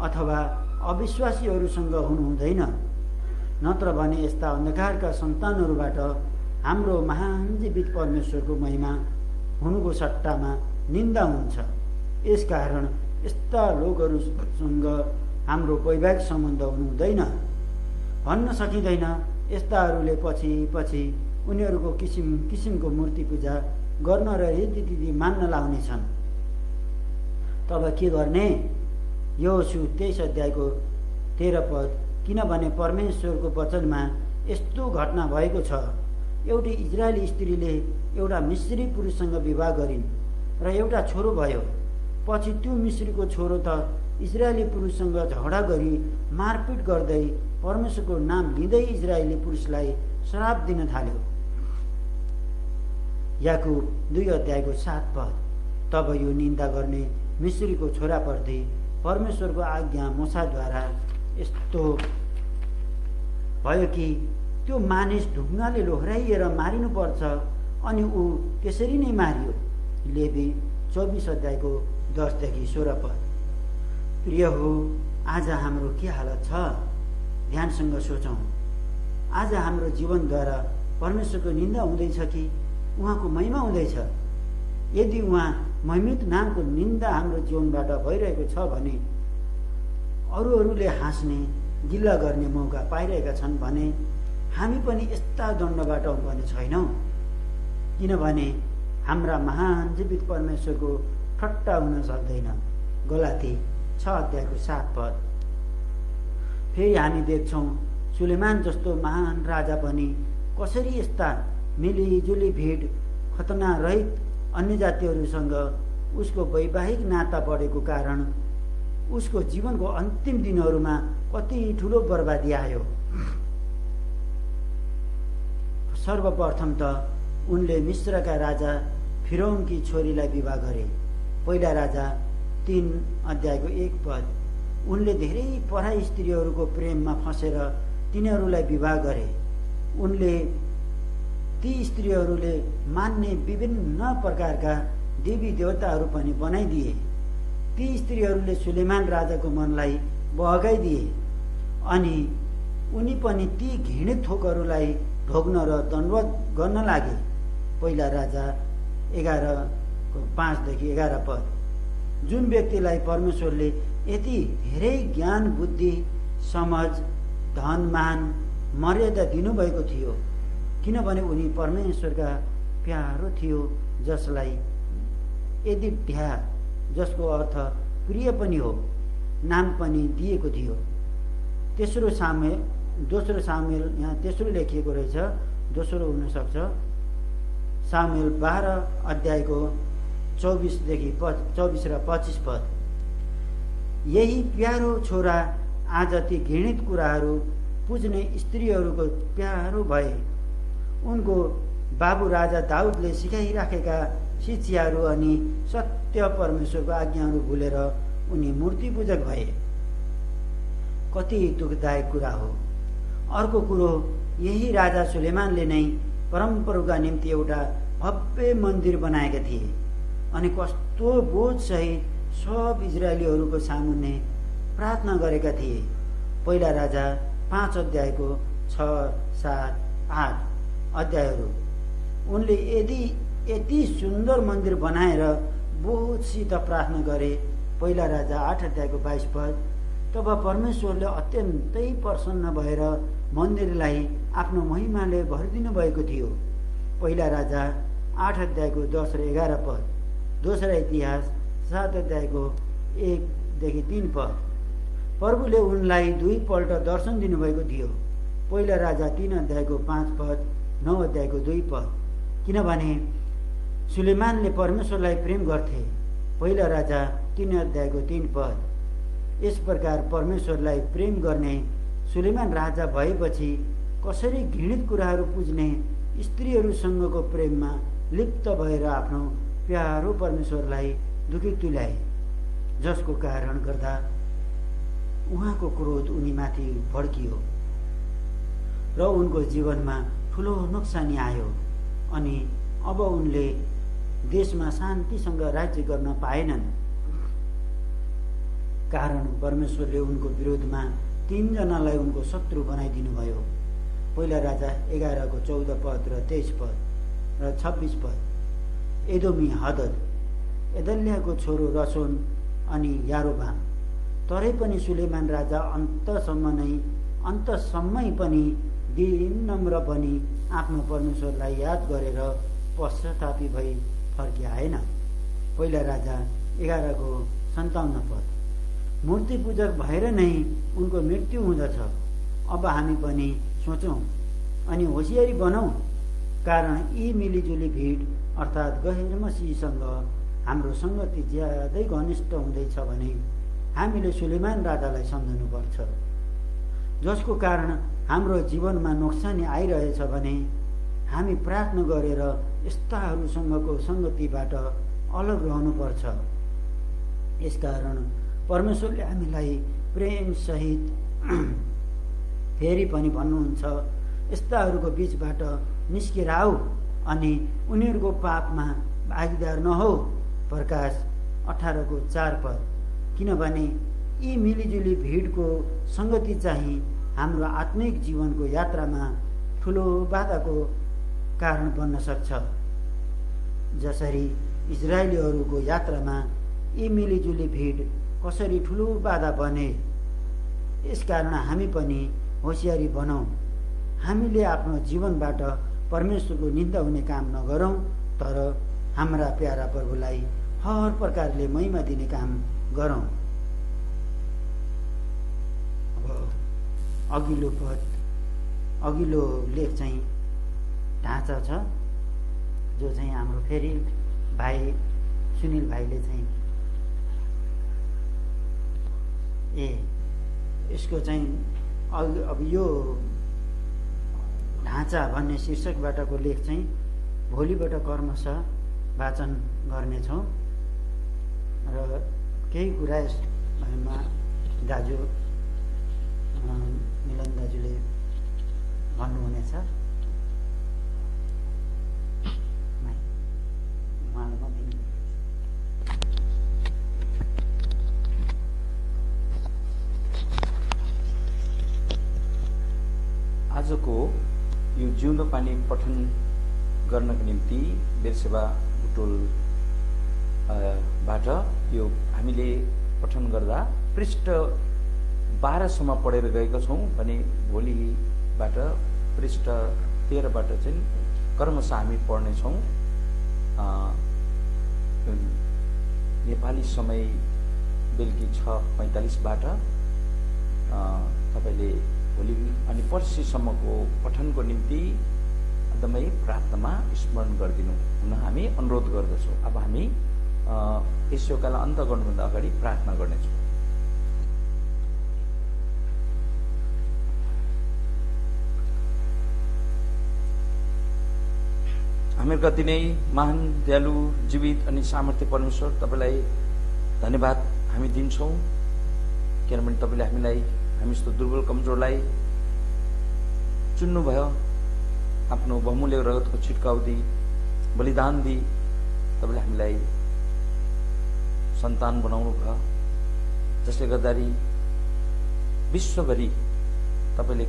अथवा अविश्वासीहरूसँग हुनु हुँदैन, नत्र भने यस्ता अन्धकारका सन्तानहरूबाट हाम्रो महान जीवित परमेश्वरको महिमा हुनुको सट्टामा निन्दा हुन्छ। यसकारण यस्ता लोकहरूसँग हाम्रो वैवाहिक सम्बन्ध हुनु हुँदैन। भन्न सकिँदैन यस्ताहरूले पछि पछि उनीहरूको किसिम किसिमको मूर्ति पूजा गर्न र रीतिथिति मान्न लाउनेछन्। तब के गर्ने? योशु 23 अध्यायको 13 पद। किनभने परमेश्वरको वचनमा यस्तो घटना भएको छ, एउटी इजरायली स्त्रीले एउटा मिश्री पुरुषसँग विवाह गरिन् र एउटा छोरो भयो। पछि त्यो मिश्रीको छोरो त इजरायली पुरुषसँग झगडा गरी मारपिट गर्दै परमेश्वरको नाम लिँदै इजरायली पुरुषलाई श्राप दिन थाल्यो। याकुब 2 अध्यायको 7 पद। तब यो निन्दा गर्ने मिश्रीको छोराप्रति परमेश्वरको आज्ञा मूसाद्वारा यस्तो भयो कि त्यो मानिस ढुङ्गाले लोहराइएर मारिनुपर्छ, अनि ऊ त्यसरी नै मारियो। लेवी 24 अध्यायको 10देखि 16 पद। प्रिय हो, आज हाम्रो के हालत छ? ध्यानसँग सोचौँ। आज हाम्रो जीवनद्वारा परमेश्वरको निन्दा हुँदैछ कि उहाँको महिमा हुँदैछ? यदि उहाँ महिमित नामको निन्दा हाम्रो जीवनबाट भइरहेको छ भने अरूहरूले हाँस्ने गिल्ला गर्ने मौका पाइरहेका छन् भने हामी पनि यस्ता दण्डबाट हुनुपर्ने छैनौँ। किनभने हाम्रा महान जीवित परमेश्वरको ठट्टा हुन सक्दैन। गलाती 6 अध्यायको 7 पद। फेरि हामी देख्छौँ सुलेमान जस्तो महान राजा पनि कसरी यस्ता मिलिजुली भिड खतना रहित अन्य जातिहरूसँग उसको वैवाहिक नाता बढेको कारण उसको जीवनको अन्तिम दिनहरूमा कति ठुलो बर्बादी आयो। सर्वप्रथम त उनले मिस्रका राजा फिरौनकी छोरीलाई विवाह गरे। पहिला राजा 3 अध्यायको 1 पद। उनले धेरै पराई स्त्रीहरूको प्रेममा फँसेर तिनीहरूलाई विवाह गरे। उनले ती स्त्रीहरूले मान्ने विभिन्न प्रकारका देवी देवताहरू पनि बनाइदिए। ती स्त्रीहरूले सुलेमान राजाको मनलाई बहकाइदिए अनि उनी पनि ती घृणित थोकहरूलाई ढोग्न र दण्डवत गर्न लागे। पहिला राजा 11:5देखि 11 पद। जुन व्यक्तिलाई परमेश्वरले यति धेरै ज्ञान, बुद्धि, समझ, धन, मान, मर्यादा दिनुभएको थियो, किनभने उनी परमेश्वरका प्यारो थियो, जसलाई एदिड्या, जसको अर्थ प्रिय पनि हो, नाम पनि दिएको थियो। दोस्रो सामुएल यहाँ तेस्रो लेखिएको रहेछ, दोस्रो हुन सक्छ। सामुएल 12 अध्यायको 24 र 25 पद। यही प्यारो छोरा आज ती घृणित कुराहरू पुज्ने स्त्रीहरूको प्यारो भए। उनको बाबु राजा दाउदले सिकाइराखेका शिक्षाहरू अनि सत्य परमेश्वरको आज्ञाहरू भुलेर उनी मूर्ति पूजक भए। कति दुःखदायक कुरा हो। अर्को कुरो, यही राजा सुलेमानले नै परमप्रभुका निम्ति एउटा भव्य मन्दिर बनाएका थिए अनि कस्तो बोझ सहित सब इजरायलीहरूको सामुन्ने प्रार्थना गरेका थिए। पहिला राजा 5 अध्यायको 6, 7, 8 अध्यायहरू। उनले यति सुन्दर मन्दिर बनाएर बहुतसित प्रार्थना गरे। पहिला राजा 8 अध्यायको 22 पद। तब परमेश्वरले अत्यन्तै प्रसन्न भएर मन्दिरलाई आफ्नो महिमाले भरिदिनु भएको थियो। पहिला राजा 8 अध्यायको 10 र 11 पद। दोस्रो इतिहास 7 अध्यायको 1 देखि 3 पद। प्रभुले उनलाई 2 पल्ट दर्शन दिनुभएको थियो। पहिला राजा 3 अध्यायको 5 पद, 9 अध्यायको 2 पद। किनभने सुलेमानले परमेश्वरलाई प्रेम गर्थे। पहिला राजा 3 अध्यायको 3 पद। यस प्रकार परमेश्वरलाई प्रेम गर्ने सुलेमान राजा भएपछि कसरी घृणित कुराहरू पुज्ने स्त्रीहरूसँगको प्रेममा लिप्त भएर आफ्नो प्यारो परमेश्वरलाई दुखी तुल्याए, जसको कारण गर्दा उहाँको क्रोध उनीमाथि भड्कियो र उनको जीवनमा ठुलो नोक्सानी आयो। अनि अब उनले देशमा शान्तिसँग राज्य गर्न पाएनन्, कारण परमेश्वरले उनको विरोधमा 3 जनालाई उनको शत्रु बनाइदिनु भयो। पहिला राजा 11 को 14 पद र 23 पद र 26 पद। एदोमी हदद, एदल्याको छोरो रसोन अनि यारोबाम। तरै पनि सुलेमान राजा अन्तसम्मै पनि विनम्र बनी आफ्नो परमेश्वरलाई याद गरेर पश्चातापी भई फर्किआएन। पहिला राजा 11 को 57 पद। मूर्ति पूजक भएर नै उनको मृत्यु हुँदछ। अब हामी पनि सोचौँ अनि होसियारी बनाऊ, कारण यी मिलिजुली भिड अर्थात् गैर मसीहसँग हाम्रो सङ्गति ज्यादै घनिष्ठ हुँदैछ भने हामीले सुलेमान राजालाई सम्झनुपर्छ, जसको कारण हाम्रो जीवनमा नोक्सानी आइरहेछ भने हामी प्रार्थना गरेर यस्ताहरूसँगको सङ्गतिबाट अलग रहनुपर्छ। यसकारण परमेश्वरले हामीलाई प्रेमसहित फेरि पनि भन्नुहुन्छ, यस्ताहरूको बीचबाट निस्केर आऊ अनि उनीहरूको पापमा भागीदार नहौ। प्रकाश 18 को 4 पद। किनभने यी मिलिजुली भिडको सङ्गति चाहिँ हाम्रो आत्मिक जीवनको यात्रामा ठुलो बाधाको कारण बन्न सक्छ। जसरी इजरायलीहरूको यात्रामा यी मिलिजुली भिड कसरी ठुलो बाधा बने, यसकारण हामी पनि होसियारी बनाऊ। हामीले आफ्नो जीवनबाट परमेश्वरको निन्दा हुने काम नगरौँ, तर हाम्रा प्यारा प्रभुलाई हर प्रकारले महिमा दिने काम गरौँ। अब अघिल्लो लेख चाहिँ ढाँचा छ, जो चाहिँ हाम्रो फेरि भाइ सुनिल भाइले चाहिँ यसको चाहिँ अब यो ढाँचा भन्ने शीर्षकबाटको लेख चाहिँ भोलिबाट क्रमशः वाचन गर्नेछौँ र केही कुरा यसमा दाजु मिलन दाजुले भन्नुहुनेछ। आजको यो जिउँदो पानी पठन गर्नको निम्ति बेरसेवा बुटोल बाट यो हामीले पठन गर्दा पृष्ठ 12 सम्म पढेर गएका छौँ भने भोलिबाट पृष्ठ 13 बाट चाहिँ क्रमशः हामी पढ्नेछौँ। नेपाली समय बेलुकी 6:45 बाट तपाईँले भोलि अनि पर्सिसम्मको पठनको निम्ति एकदमै प्रार्थनामा स्मरण गरिदिनु हुन हामी अनुरोध गर्दछौँ। अब हामी यसोकालाई अन्त गर्नुभन्दा अगाडि प्रार्थना गर्नेछौँ। हामी कति नै महान दयालु जीवित अनि सामर्थ्य परमेश्वर, तपाईँलाई धन्यवाद हामी दिन्छौँ, किनभने तपाईँले हामीलाई हामी जस्तो दुर्बल कमजोरलाई चुन्नुभयो, आफ्नो बहुमूल्य रगतको छिटकाउ दिई बलिदान दिई तपाईँले हामीलाई सन्तान बनाउनु भयो, जसले गर्दाखेरि विश्वभरि तपाईँले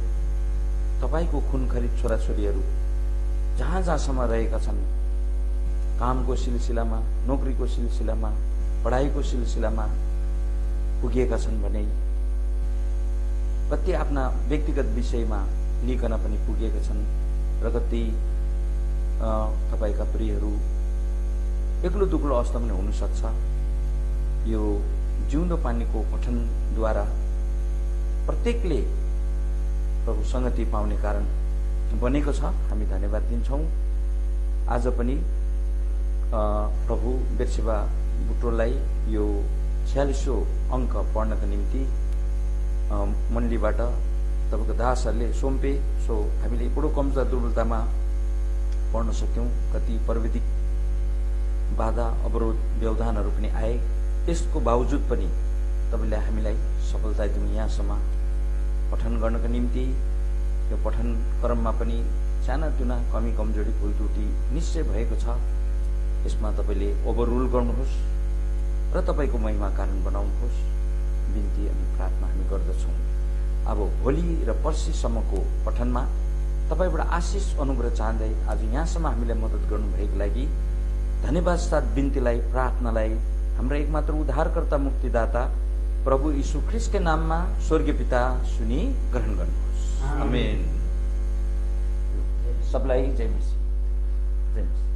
तपाईँको खुन खरिद छोराछोरीहरू जहाँ जहाँसम्म रहेका छन्, कामको सिलसिलामा, नोकरीको सिलसिलामा, पढाइको सिलसिलामा पुगेका छन् भने कति आफ्ना व्यक्तिगत विषयमा लिकन पनि पुगेका छन् र कति तपाईँका प्रियहरू एक्लो दुक्लो अवस्था पनि हुनसक्छ। यो जिउँदो पानीको पठनद्वारा प्रत्येकले प्रभु संगति पाउने कारण बनेको छ। हामी धन्यवाद दिन्छौँ। आज पनि प्रभु बेर्सेबा बुटोललाई यो 46औं अङ्क पढ्नका निम्ति मण्डलीबाट तपाईँको दासहरूले सोम्पे। सो हामीले बडो कमजोर दुर्बलतामा पढ्न सक्यौँ। कति प्राविधिक बाधा अवरोध व्यवधानहरू पनि आए, त्यसको बावजुद पनि तपाईँले हामीलाई सफलता दिनु यहाँसम्म पठन गर्नका निम्ति। यो पठन क्रममा पनि सानातिना कमी कमजोरी भुल त्रुटि निश्चय भएको छ। यसमा तपाईँले ओभररुल गर्नुहोस् र तपाईँको महिमा कारण बनाउनुहोस्। बिन्ती अनि प्रार्थना हामी गर्दछौँ। अब भोलि र पर्सिसम्मको पठनमा तपाईँबाट आशिष अनुग्रह चाहँदै आज यहाँसम्म हामीलाई मद्दत गर्नुभएको लागि धन्यवाद साथ बिन्तीलाई प्रार्थनालाई हाम्रा एकमात्र उद्धारकर्ता मुक्तिदाता प्रभु यीशु ख्रीष्टको नाममा स्वर्गीय पिता सुनि ग्रहण गर्नुहोस्। आमेन। सबलाई जय मसीह। जय मसीह।